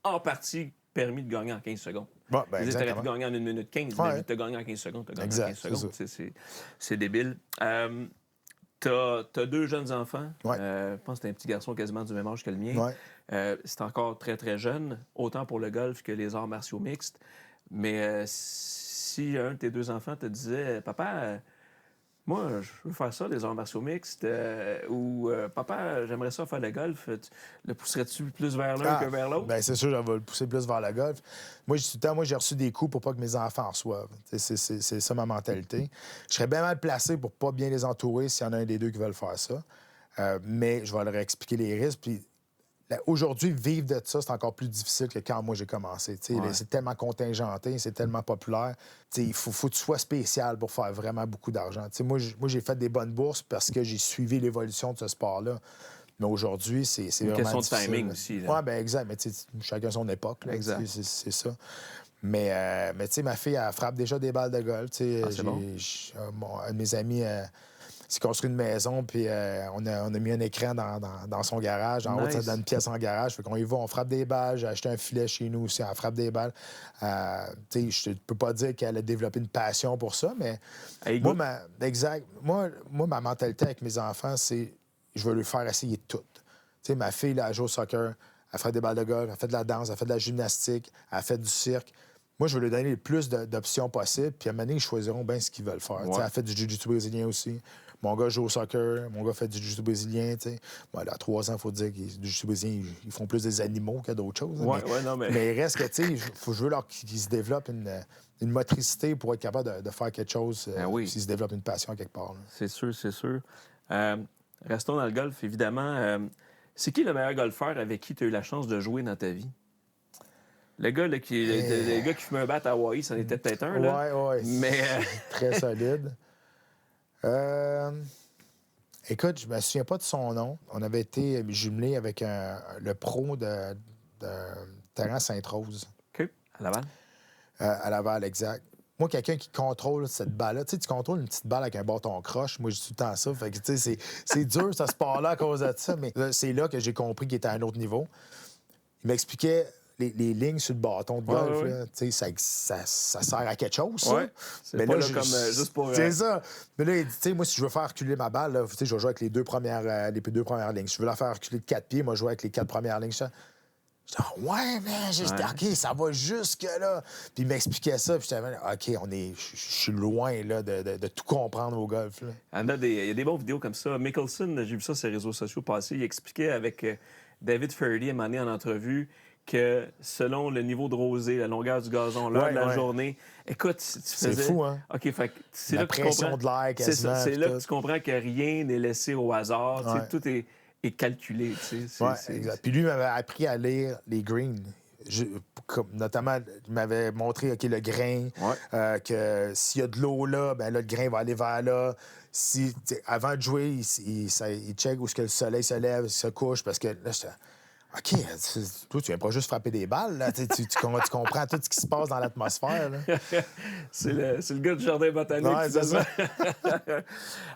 en partie permis de gagner en 15 secondes. Bon, ben, tu aurais pu gagner en 1 minute 15, mais tu as gagné en 15 secondes. Tu as gagné en 15 secondes. C'est débile. T'as 2 jeunes enfants. Je pense que t'as un petit garçon quasiment du même âge que le mien. C'est encore très, très jeune, autant pour le golf que les arts martiaux mixtes. Mais si un de tes deux enfants te disait, papa, moi, je veux faire ça, des arts martiaux mixtes, ou papa, j'aimerais ça faire le golf, le pousserais-tu plus vers l'un que vers l'autre? Ben c'est sûr, je vais le pousser plus vers le golf. Moi, tout le temps, j'ai reçu des coups pour pas que mes enfants en reçoivent. C'est ça ma mentalité. Je serais bien mal placé pour pas bien les entourer s'il y en a un des deux qui veulent faire ça. Mais je vais leur expliquer les risques. Puis aujourd'hui, vivre de ça, c'est encore plus difficile que quand moi j'ai commencé. Ouais. C'est tellement contingenté, c'est tellement populaire. Il faut que tu sois spécial pour faire vraiment beaucoup d'argent. Moi, j'ai fait des bonnes bourses parce que j'ai suivi l'évolution de ce sport-là. Mais aujourd'hui, c'est Une vraiment question de difficile. timing aussi. Oui, bien exact. Mais chacun son époque. Là, exact. C'est ça. Mais tu sais, ma fille, elle frappe déjà des balles de golf. C'est bon. Un de mes amis s'est construit une maison, puis on a mis un écran dans son garage. En haut, Nice. dans une pièce en garage. Fait qu'on y va, on frappe des balles. J'ai acheté un filet chez nous aussi, on frappe des balles. Je ne peux pas dire qu'elle a développé une passion pour ça, mais Hey, moi, ma mentalité avec mes enfants, c'est je veux leur faire essayer de tout. Ma fille, là, elle joue au soccer, elle fait des balles de golf, elle fait de la danse, elle fait de la gymnastique, elle fait du cirque. Moi, je veux leur donner le plus d'options possibles, puis à un moment donné, ils choisiront bien ce qu'ils veulent faire. Ouais. Elle fait du jiu-jitsu brésilien aussi. Mon gars joue au soccer, mon gars fait du jiu-jitsu brésilien. Bon, là, à 3 ans, il faut dire que du jiu-jitsu brésilien, ils font plus des animaux que d'autres choses. Ouais, non, mais... Mais il reste que, je veux qu'ils se développent une motricité pour être capable de faire quelque chose oui. s'ils se développent une passion quelque part. Là. C'est sûr, c'est sûr. Restons dans le golf, évidemment. C'est qui le meilleur golfeur avec qui tu as eu la chance de jouer dans ta vie? Le gars, là, le gars qui fumait un bat à Hawaï, c'en était peut-être un, là. Oui. Mais... Très solide. Écoute, je me souviens pas de son nom. On avait été jumelés avec le pro de terrain Sainte-Rose. OK. À Laval? À Laval, exact. Moi, quelqu'un qui contrôle cette balle-là, tu contrôles une petite balle avec un bâton croche. Moi, je dis tout le temps ça. Fait que, c'est dur, ce sport-là, à cause de ça. Mais c'est là que j'ai compris qu'il était à un autre niveau. Il m'expliquait les lignes sur le bâton de golf. Ouais. Là, ça sert à quelque chose, ça. Ouais. C'est Mais pas là, là, comme juste pour... C'est ça. Mais là, il dit, moi, si je veux faire reculer ma balle, là, je vais jouer avec les deux premières lignes. Si je veux la faire reculer de 4 pieds, moi, je joue avec les 4 premières lignes. Je dis, ouais, mais OK, ça va jusque-là. Puis il m'expliquait ça, puis j'étais, OK, je suis loin là, de tout comprendre au golf. Là. Il y a des bonnes vidéos comme ça. Mickelson, j'ai vu ça sur les réseaux sociaux passer, il expliquait avec David Feherty, à un moment donné, en entrevue, que selon le niveau de rosée, la longueur du gazon, l'heure de la journée, écoute, tu faisais... C'est fou, hein? OK, fait c'est la là que tu pression comprends... de l'air, quasiment. C'est là que tu comprends que rien n'est laissé au hasard. Ouais. Tout est calculé. Exact. Puis lui, il m'avait appris à lire les greens. Notamment, il m'avait montré le grain, que s'il y a de l'eau là, ben là, le grain va aller vers là. Avant de jouer, il check où est-ce que le soleil se lève, se couche, parce que là, j'étais... OK, toi, tu viens pas juste frapper des balles, là. Tu comprends tout ce qui se passe dans l'atmosphère. C'est le gars du jardin botanique. Ouais, c'est ça.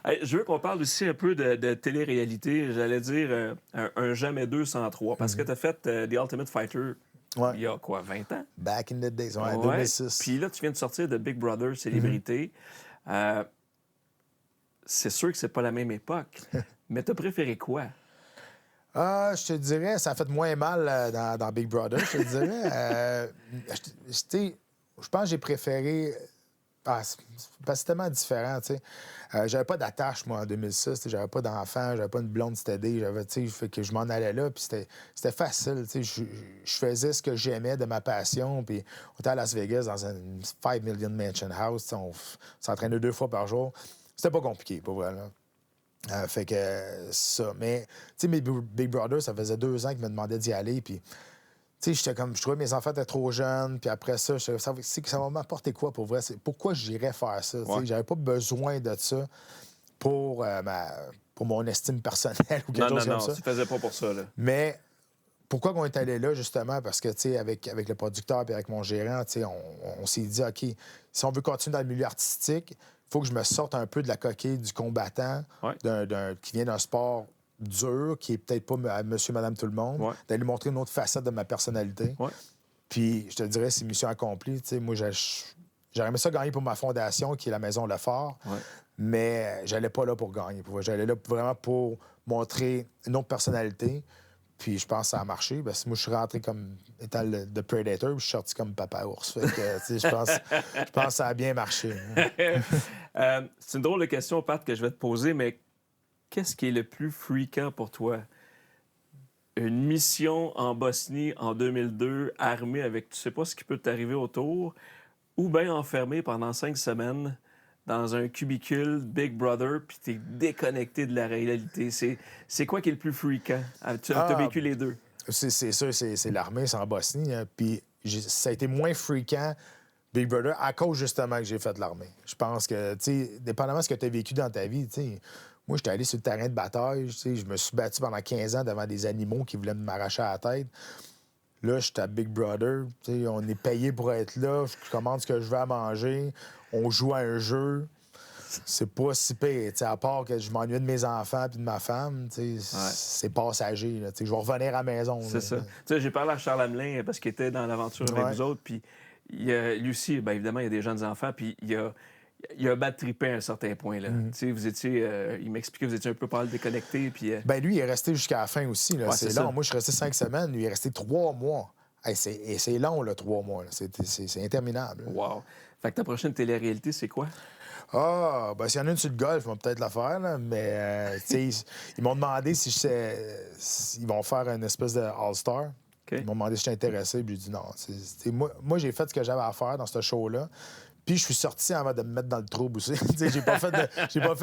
Hey, je veux qu'on parle aussi un peu de télé-réalité. J'allais dire un jamais 203, parce que tu as fait The Ultimate Fighter il y a quoi, 20 ans? Back in the days, 2006. Puis là, tu viens de sortir de Big Brother Célébrité. C'est sûr que c'est pas la même époque, mais t'as préféré quoi? Je te dirais, ça a fait moins mal dans Big Brother, je te dirais. Je pense que j'ai préféré... c'est tellement différent, tu sais. J'avais pas d'attache, moi, en 2006. J'avais pas d'enfant, j'avais pas une blonde stédée. Fait que je m'en allais là, puis c'était facile, tu sais. Je faisais ce que j'aimais de ma passion, puis on était à Las Vegas dans une 5 million mansion house. On s'entraînait 2 fois par jour. C'était pas compliqué, pour vrai, là. Fait que ça. Mais, tu sais, mes Big Brother, ça faisait 2 ans qu'ils me demandaient d'y aller. Puis, tu sais, j'étais comme, je trouvais que mes enfants étaient trop jeunes. Puis après ça, ça va m'apporter quoi pour vrai? Pourquoi j'irais faire ça? Ouais. J'avais pas besoin de ça pour mon estime personnelle ou quelque chose comme ça. Non, tu faisais pas pour ça, là. Mais pourquoi on est allé là, justement? Parce que, tu sais, avec le producteur et avec mon gérant, tu sais, on s'est dit, OK, si on veut continuer dans le milieu artistique, il faut que je me sorte un peu de la coquille du combattant qui vient d'un sport dur, qui est peut-être pas monsieur, madame, tout le monde, d'aller montrer une autre facette de ma personnalité. Puis, je te dirais, c'est mission accomplie. Tu sais, moi, j'aurais aimé ça gagner pour ma fondation, qui est la Maison Lefort, mais j'allais pas là pour gagner. J'allais là vraiment pour montrer une autre personnalité, Puis je pense que ça a marché. Parce que moi, je suis rentré comme étant The Predator, puis je suis sorti comme Papa Ours. Fait que, tu sais, je pense que ça a bien marché. C'est une drôle de question, Pat, que je vais te poser, mais qu'est-ce qui est le plus fréquent pour toi? Une mission en Bosnie en 2002, armée avec tu sais pas ce qui peut t'arriver autour, ou bien enfermé pendant 5 semaines dans un cubicule Big Brother, puis t'es déconnecté de la réalité. C'est quoi qui est le plus fréquent? Tu as vécu les deux. C'est sûr, c'est l'armée, c'est en Bosnie. Hein, puis ça a été moins fréquent, Big Brother, à cause justement que j'ai fait l'armée. Je pense que, tu sais, dépendamment de ce que tu as vécu dans ta vie, tu sais, moi, j'étais allé sur le terrain de bataille, tu sais, je me suis battu pendant 15 ans devant des animaux qui voulaient m'arracher à la tête. Là, j'étais à Big Brother, tu sais, on est payé pour être là, je commande ce que je veux à manger, on joue à un jeu. C'est pas si pire, tu sais, à part que je m'ennuie de mes enfants puis de ma femme, tu sais, c'est passager, là, tu sais, je vais revenir à la maison. C'est ça. Tu sais, j'ai parlé à Charles Hamelin parce qu'il était dans l'aventure avec nous autres, puis lui aussi, bien évidemment, il y a des jeunes enfants, puis il a bad trippé à un certain point. Là. Tu sais, vous étiez, il m'expliquait que vous étiez un peu pas mal déconnecté. Puis, Ben lui, il est resté jusqu'à la fin aussi. Là. Ouais, c'est long. Moi, je suis resté 5 semaines. Lui, il est resté 3 mois. Hey, c'est long, là, 3 mois. Là. C'est interminable. Wow. Fait que ta prochaine télé-réalité, c'est quoi? Ah, ben s'il y en a une sur le golf, ils vont peut-être la faire. Là, mais, tu sais, ils m'ont demandé si ils vont faire une espèce de All-Star. Okay. Ils m'ont demandé si j'étais intéressé. Puis j'ai dit non. Moi, j'ai fait ce que j'avais à faire dans ce show-là. Puis je suis sorti avant de me mettre dans le trouble aussi. J'ai pas fait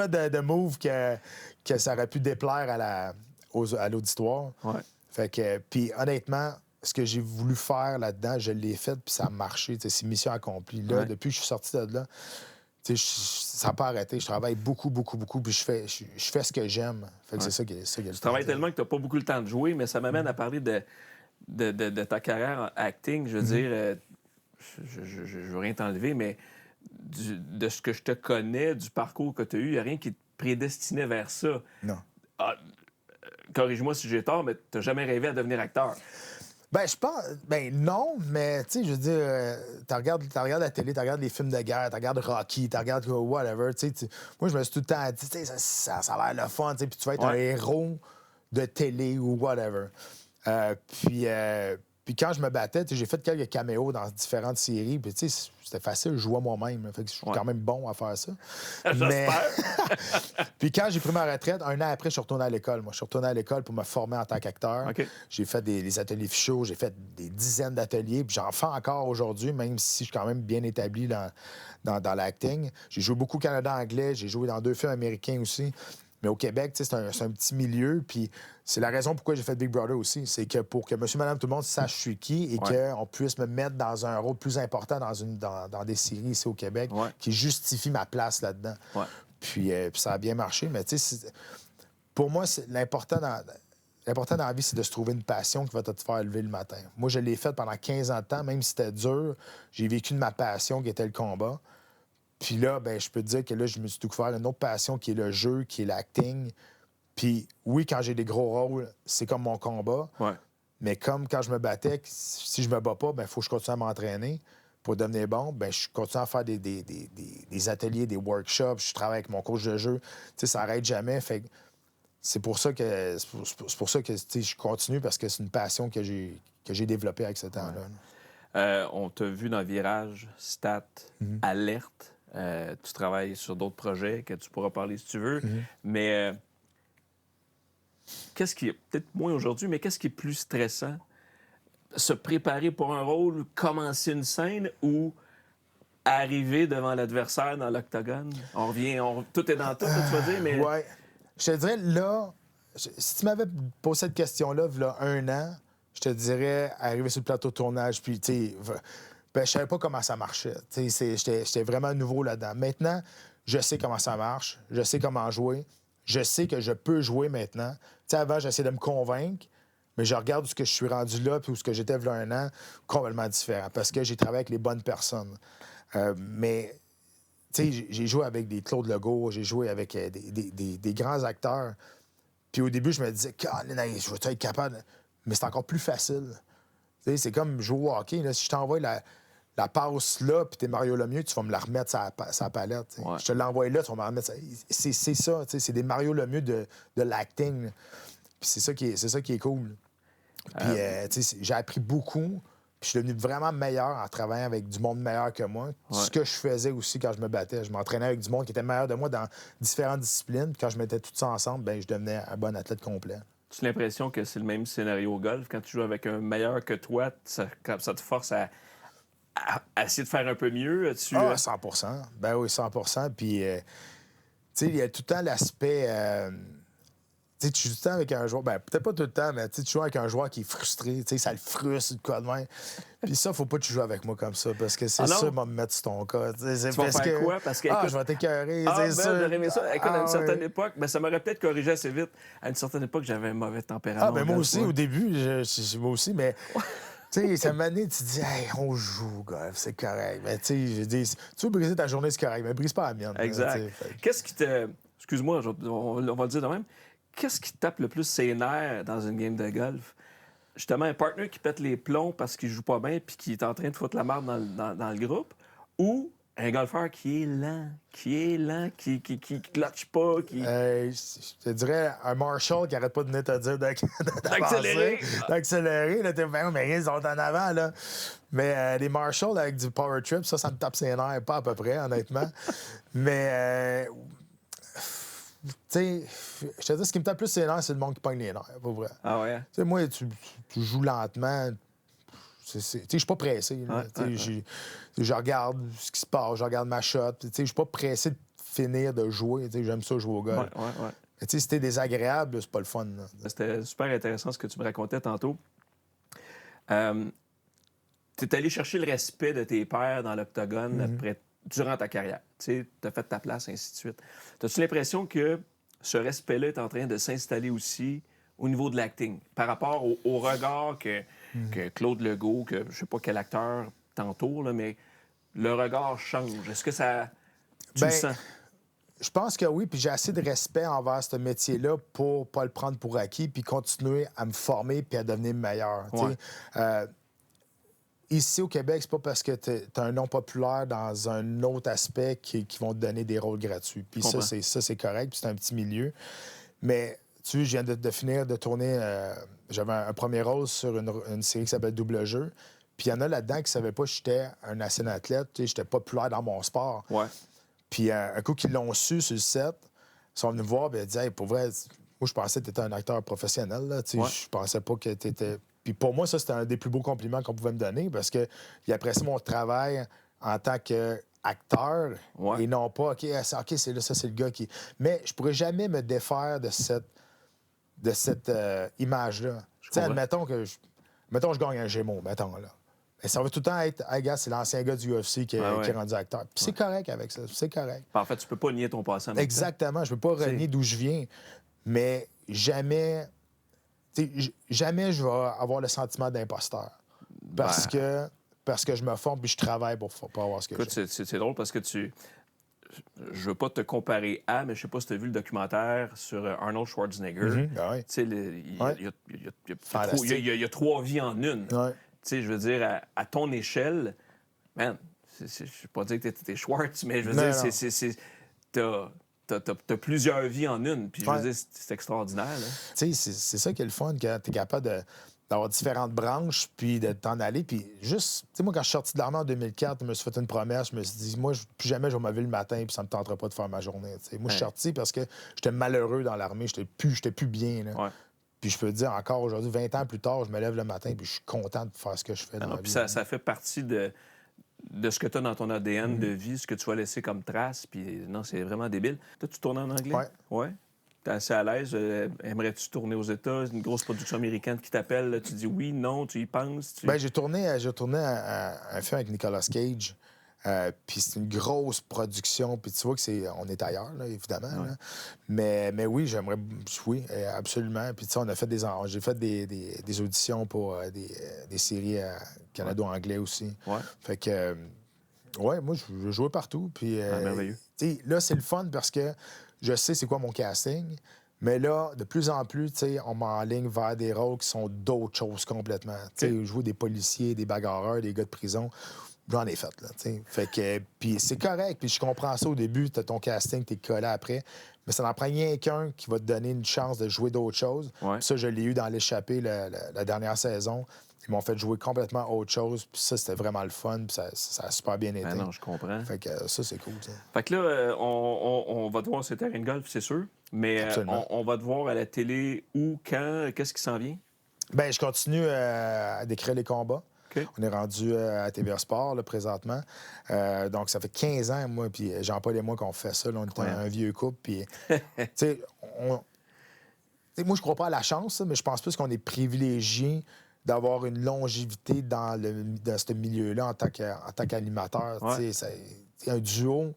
de move que ça aurait pu déplaire à l'auditoire. Ouais. Fait que, puis honnêtement, ce que j'ai voulu faire là-dedans, je l'ai fait, puis ça a marché. C'est mission accomplie. Là, depuis que je suis sorti de là, ça n'a pas arrêté. Je travaille beaucoup, beaucoup, beaucoup, puis je fais ce que j'aime. Fait que c'est ça qui est Tu travailles tellement que tu n'as pas beaucoup le temps de jouer, mais ça m'amène à parler de ta carrière en acting. Je veux dire, je veux rien t'enlever, mais de ce que je te connais, du parcours que tu as eu, il n'y a rien qui te prédestinait vers ça. Non. Corrige-moi si j'ai tort, mais tu n'as jamais rêvé à devenir acteur. Ben, je pense. Ben, non, mais, tu sais, je veux dire, tu regardes la télé, tu regardes les films de guerre, tu regardes Rocky, tu regardes whatever, tu sais. Moi, je me suis tout le temps dit, tu sais, ça a l'air le fun, tu sais, puis tu vas être un héros de télé ou whatever. Puis quand je me battais, j'ai fait quelques caméos dans différentes séries. Puis, tu sais, c'était facile, je jouais moi-même. Fait que je suis quand même bon à faire ça. J'espère. Puis quand j'ai pris ma retraite, 1 an après, je suis retourné à l'école. Moi, je suis retourné à l'école pour me former en tant qu'acteur. Okay. J'ai fait des ateliers fichaux, j'ai fait des dizaines d'ateliers. Puis j'en fais encore aujourd'hui, même si je suis quand même bien établi dans l'acting. J'ai joué beaucoup au Canada anglais. J'ai joué dans 2 films américains aussi. Mais au Québec, c'est un petit milieu. Puis c'est la raison pourquoi j'ai fait Big Brother aussi. C'est que pour que monsieur, madame, tout le monde sache je suis qui et qu'on puisse me mettre dans un rôle plus important dans des séries ici au Québec qui justifie ma place là-dedans. Ouais. Puis ça a bien marché. Mais tu sais, pour moi, l'important dans la vie, c'est de se trouver une passion qui va te faire lever le matin. Moi, je l'ai fait pendant 15 ans de temps, même si c'était dur. J'ai vécu de ma passion qui était le combat. Puis là, ben, je peux te dire que là, je me suis découvert une autre passion qui est le jeu, qui est l'acting. Puis oui, quand j'ai des gros rôles, c'est comme mon combat. Ouais. Mais comme quand je me battais, si je me bats pas, ben il faut que je continue à m'entraîner pour devenir bon. Ben je continue à faire des ateliers, des workshops. Je travaille avec mon coach de jeu. Tu sais, ça n'arrête jamais. Fait que c'est pour ça que je continue parce que c'est une passion que j'ai développée avec ce temps-là. On t'a vu dans Virage, Stat, Alerte. Tu travailles sur d'autres projets que tu pourras parler si tu veux. Mais qu'est-ce qui est, peut-être moins aujourd'hui, mais qu'est-ce qui est plus stressant? Se préparer pour un rôle, commencer une scène ou arriver devant l'adversaire dans l'octogone? Tout est dans tout, tu vas dire, mais... Ouais. Je te dirais, là, si tu m'avais posé cette question-là, il y a 1 an, je te dirais arriver sur le plateau de tournage, puis, tu sais... Ben, je savais pas comment ça marchait. J'étais vraiment nouveau là-dedans. Maintenant, je sais comment ça marche. Je sais comment jouer. Je sais que je peux jouer maintenant. T'sais, avant, j'essayais de me convaincre, mais je regarde où ce que je suis rendu là puis où ce que j'étais il y a 1 an, complètement différent, parce que j'ai travaillé avec les bonnes personnes. Mais j'ai joué avec des Claude Legault, j'ai joué avec des grands acteurs. Puis au début, je me disais, je vais être capable. Mais c'est encore plus facile. C'est comme jouer au hockey. Là. Si je t'envoie la passe là, puis t'es Mario Lemieux, tu vas me la remettre sur la palette. Ouais. Je te l'envoie là, tu vas me la remettre. C'est ça, c'est des Mario Lemieux de l'acting. Puis c'est ça qui est cool. Puis, tu sais, j'ai appris beaucoup. Puis, je suis devenu vraiment meilleur en travaillant avec du monde meilleur que moi. Ce que je faisais aussi quand je me battais. Je m'entraînais avec du monde qui était meilleur de moi dans différentes disciplines. Quand je mettais tout ça ensemble, bien, je devenais un bon athlète complet. Tu as l'impression que c'est le même scénario au golf? Quand tu joues avec un meilleur que toi, ça te force à essayer de faire un peu mieux? 100 Ben oui, 100 Puis, tu sais, il y a tout le temps l'aspect... tu sais, tu joues tout le temps avec un joueur, ben peut-être pas tout le temps, mais tu joues avec un joueur qui est frustré, tu sais, ça le frustre, de quoi de même. Puis ça, faut pas que tu joues avec moi comme ça, parce que c'est ça qui va me mettre sur ton cas. Tu vas faire quoi? Parce que, je vais t'écœurer, c'est ça. j'aurais aimé ça. Écoute, à une certaine époque, ben, ça m'aurait peut-être corrigé assez vite. À une certaine époque, j'avais un mauvais tempérament. Ben moi aussi, au début, moi aussi, mais... Tu sais, ça m'a donné, tu te dis, hey, on joue, golf, c'est correct. Mais tu sais, je dis, tu veux briser ta journée, c'est correct, mais brise pas la mienne. Exact. Qu'est-ce qui te. Excuse-moi, on va le dire de même. Qu'est-ce qui te tape le plus ses nerfs dans une game de golf? Justement, un partner qui pète les plombs parce qu'il joue pas bien puis qui est en train de foutre la merde dans le groupe, ou un golfeur qui est qui clutche pas, qui... Je te dirais un Marshall qui arrête pas de venir te dire d'accélérer. D'accélérer. Là, t'es vraiment, mais ils sont en avant, là. Mais les Marshalls avec du power trip, ça me tape ses nerfs, pas à peu près, honnêtement. Mais... tu sais, je te dis, ce qui me tape plus ses nerfs, c'est le monde qui pogne les nerfs, pour vrai. Ah ouais? Tu sais, moi, tu joues lentement. Tu sais, je suis pas pressé. Je regarde ce qui se passe, je regarde ma shot. Tu sais, je suis pas pressé de finir de jouer. Tu sais, j'aime ça jouer au golf. Ouais. Mais tu sais, si t'es désagréable, c'est pas le fun. Là. C'était super intéressant ce que tu me racontais tantôt. Tu es allé chercher le respect de tes pairs dans l'octogone durant ta carrière. Tu as fait ta place, ainsi de suite. As-tu l'impression que ce respect-là est en train de s'installer aussi au niveau de l'acting, par rapport au regard que Claude Legault, que je sais pas quel acteur tantôt, là, mais le regard change. Est-ce que ça... Tu le sens? Je pense que oui, puis j'ai assez de respect envers ce métier-là pour pas le prendre pour acquis, puis continuer à me former puis à devenir meilleur. Ouais. Ici, au Québec, c'est pas parce que tu as un nom populaire dans un autre aspect qui vont te donner des rôles gratuits. Puis ça, c'est correct, puis c'est un petit milieu. Mais, tu sais, je viens de finir de tourner... j'avais un premier rôle sur une série qui s'appelle Double Jeu. Puis il y en a là-dedans qui ne savaient pas que j'étais un ancien athlète. Tu sais, j'étais populaire dans mon sport. Ouais. Puis un coup qu'ils l'ont su sur le set, ils sont venus me voir et ils disaient, hey, pour vrai, moi, je pensais que tu étais un acteur professionnel. Là, tu sais, je pensais pas que tu étais... Puis pour moi, ça, c'était un des plus beaux compliments qu'on pouvait me donner parce qu'il appréciait mon travail en tant qu'acteur et non pas, OK, c'est là, ça, c'est le gars qui... Mais je pourrais jamais me défaire de cette image-là. Tu sais, admettons que je gagne un Gémeaux, mettons, là. Mais ça va tout le temps être, hey, gars, c'est l'ancien gars du UFC qui est rendu acteur. Puis c'est correct avec ça, c'est correct. En fait, tu peux pas nier ton passé. Exactement, je peux pas renier d'où je viens, mais jamais je vais avoir le sentiment d'imposteur. Parce que je me forme puis je travaille pour avoir ce que j'ai. C'est drôle parce que je veux pas te comparer à, mais je sais pas si tu as vu le documentaire sur Arnold Schwarzenegger. Tu sais, il y a 3 vies en une. Ouais. Tu sais, je veux dire, à ton échelle, man, je ne vais pas dire que t'es Schwartz, mais je veux dire, t'as plusieurs vies en une. Puis je veux dire, c'est extraordinaire. Tu sais, c'est ça qui est le fun, quand t'es capable d'avoir différentes branches, puis de t'en aller. Puis juste, tu sais, moi, quand je suis sorti de l'armée en 2004, je me suis fait une promesse. Je me suis dit, moi, plus jamais je vais me lever le matin, puis ça me tentera pas de faire ma journée. T'sais. Moi, je suis sorti parce que j'étais malheureux dans l'armée. J'étais plus bien. Là. Ouais. Puis je peux te dire, encore aujourd'hui, 20 ans plus tard, je me lève le matin puis je suis content de faire ce que je fais dans ma vie. Puis ça fait partie de ce que tu as dans ton ADN de vie, ce que tu vas laisser comme trace. Puis non, c'est vraiment débile. Toi, tu tournes en anglais? Oui. T'es assez à l'aise. Aimerais-tu tourner aux États? Une grosse production américaine qui t'appelle. Là, tu dis oui, non, tu y penses? Bien, j'ai tourné un film avec Nicolas Cage. Puis c'est une grosse production. Puis tu vois on est ailleurs, là, évidemment. Ouais. Là. Mais oui, j'aimerais... Oui, absolument. Puis tu sais, j'ai fait des auditions pour des séries canado-anglais aussi. Ouais. Fait que... moi, je jouais partout. Puis merveilleux. Là, c'est le fun parce que je sais c'est quoi mon casting, Mais là, de plus en plus, on m'enligne vers des rôles qui sont d'autres choses complètement. Okay. Jouer des policiers, des bagarreurs, des gars de prison, j'en ai fait. Là, fait que, puis c'est correct, puis je comprends ça au début, tu as ton casting, tu es collé après, mais ça n'en prend rien qu'un qui va te donner une chance de jouer d'autres choses. Ouais. Ça, je l'ai eu dans l'échappée la dernière saison. Ils m'ont fait jouer complètement autre chose, puis ça, c'était vraiment le fun, puis ça a super bien été. Ben non, je comprends. Fait que ça, c'est cool, ça. Fait que là, on va te voir sur terrain de golf, c'est sûr, mais on va te voir à la télé où, quand, qu'est-ce qui s'en vient? Bien, je continue à décrire les combats. Okay. On est rendu à TVA Sport, là, présentement. Donc, ça fait 15 ans, moi, puis Jean-Paul et moi, qu'on fait ça. Là, on est un vieux couple, puis... tu sais, moi, je crois pas à la chance, mais je pense plus qu'on est privilégié d'avoir une longévité dans ce milieu-là en tant qu'animateur. Ouais. C'est un duo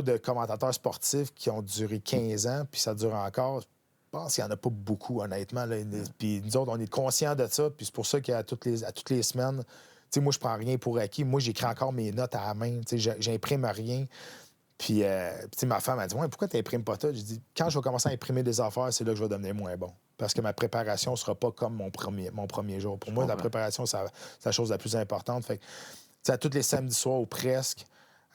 de commentateurs sportifs qui ont duré 15 ans, puis ça dure encore. Je pense qu'il n'y en a pas beaucoup, honnêtement. Là. Puis nous autres, on est conscients de ça, puis c'est pour ça qu'à toutes les semaines, moi, je prends rien pour acquis. Moi, j'écris encore mes notes à la main. J'imprime rien. Puis, ma femme a dit « Ouais, pourquoi tu n'imprimes pas ça? » J'ai dit « Quand je vais commencer à imprimer des affaires, c'est là que je vais devenir moins bon. Parce que ma préparation ne sera pas comme mon premier jour. Pour moi, la préparation, c'est la chose la plus importante. Fait que, à tous les samedis soirs ou presque,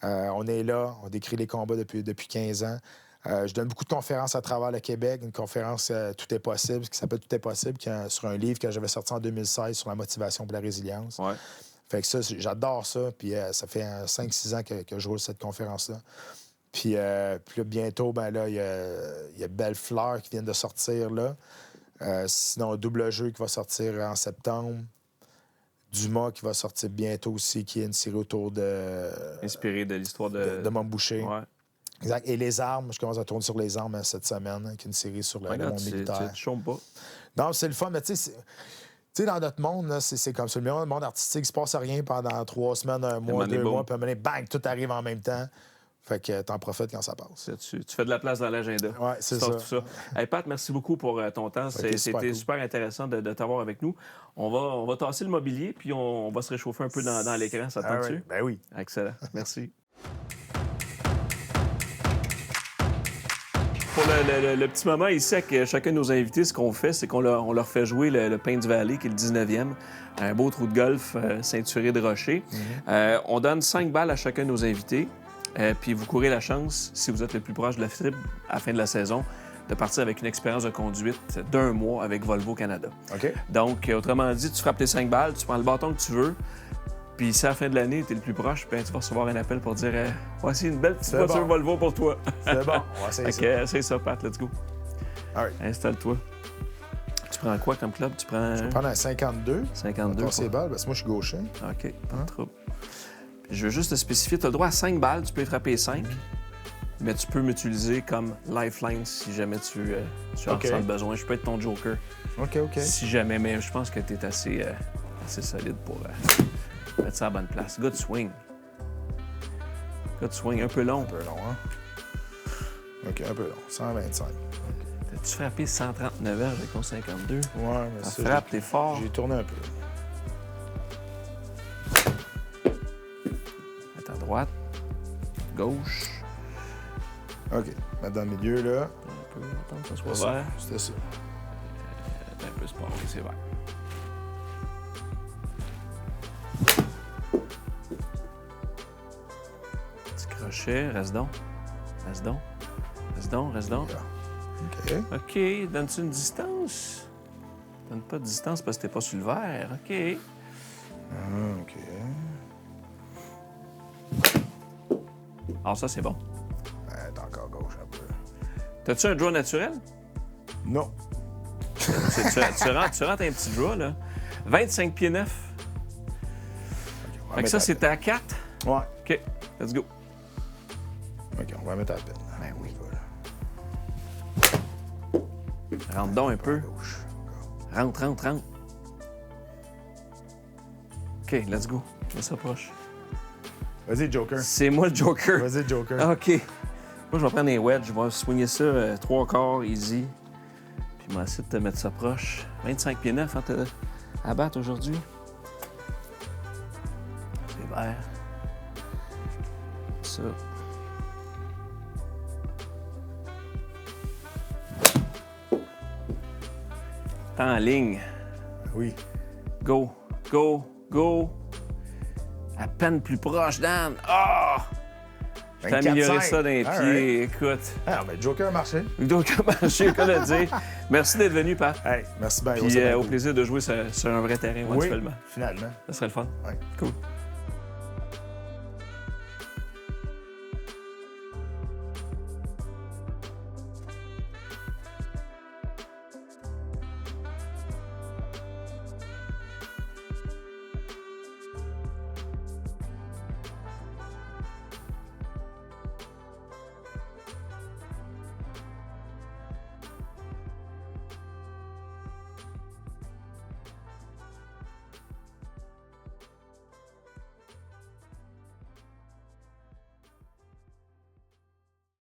on est là, on décrit les combats depuis 15 ans. Je donne beaucoup de conférences à travers le Québec, une conférence Tout est possible, qui s'appelle Tout est possible, sur un livre que j'avais sorti en 2016 sur la motivation et la résilience. Ouais. Fait que ça, j'adore ça. Puis ça fait 5-6 ans que je roule cette conférence-là. Puis là, bientôt, ben là, il y a Belle Fleur qui vient de sortir là. Sinon, Double Jeu qui va sortir en septembre. Dumas qui va sortir bientôt aussi, qui est une série autour de... Inspiré de l'histoire de Mom Boucher. Ouais. Exact. Et Les Armes, je commence à tourner sur Les Armes cette semaine, qui est une série sur le monde militaire. Tu chômes pas. Non, c'est le fun, mais tu sais, dans notre monde, là, c'est comme ça. Le monde artistique, il se passe rien pendant 3 semaines, 1 mois, 2 mois, puis à un moment donné, bang, tout arrive en même temps. Fait que t'en profites quand ça passe. Tu fais de la place dans l'agenda. Oui, c'est ça. Tout ça. Hey, Pat, merci beaucoup pour ton temps. C'était super intéressant de t'avoir avec nous. On va tasser le mobilier, puis on va se réchauffer un peu dans l'écran. Ça te tente dessus? Ben oui. Excellent. Merci. Pour le petit moment ici, avec chacun de nos invités, ce qu'on fait, c'est qu'on leur fait jouer le Pain du Valley, qui est le 19e, un beau trou de golf ceinturé de rochers. On donne 5 balles à chacun de nos invités. Puis vous courez la chance, si vous êtes le plus proche de la cible à la fin de la saison, de partir avec une expérience de conduite d'1 mois avec Volvo Canada. OK. Donc, autrement dit, tu frappes tes 5 balles, tu prends le bâton que tu veux, puis si à la fin de l'année, tu es le plus proche, ben, tu vas recevoir un appel pour dire voici une belle petite voiture Volvo pour toi. C'est bon, on va essayer ça. C'est ça, Pat, let's go. All right. Installe-toi. Tu prends quoi comme club? Tu prends... Je vais prendre un 52. 52. C'est balles, parce que moi, je suis gaucher. OK, pas de trouble. Je veux juste te spécifier, tu as le droit à 5 balles, tu peux y frapper 5, mais tu peux m'utiliser comme lifeline si jamais tu en ressens le besoin. Je peux être ton joker. OK. Si jamais, mais je pense que tu es assez solide pour mettre ça à la bonne place. Good swing. Un peu long. Un peu long, hein? OK, un peu long. 125. T'as-tu frappé 139 heures avec ton 52? Ouais, mais ça frappe, t'es fort. J'ai tourné un peu. Droite, gauche. OK. Mettre dans le milieu, là. Un peu, attends que ça soit vert. C'était ça. Un peu sport, c'est vert. Petit crochet, reste donc. OK, donne-tu une distance? Donne pas de distance parce que t'es pas sur le vert. OK. OK. Alors ça, c'est bon. T'es encore gauche un peu. T'as-tu un draw naturel? Non. tu rentres un petit draw, là. 25 pieds 9. Okay, fait que ça, c'était à 4? Ouais. OK, let's go. OK, on va mettre à la peine. Ben oui. Rentre donc un peu. Rentre. OK, let's go. On s'approche. Vas-y, Joker. C'est moi le Joker. Vas-y, Joker. OK. Moi, je vais prendre un wedge. Je vais swinger ça 3 quarts, easy. Puis, je vais essayer de te mettre ça proche. 25 pieds 9, hein, à battre aujourd'hui. C'est vert. Ça. T'es en ligne. Oui. Go, go, go. À peine plus proche, Dan. Ah! Je t'ai amélioré ça d'un pied, écoute. Ah, mais Joker a marché. Donc, marché, qu'à le dire. Merci d'être venu, Pat. Hey, merci bien. Puis au plaisir de jouer sur un vrai terrain éventuellement. Oui, finalement. Ça serait le fun. Ouais. Cool.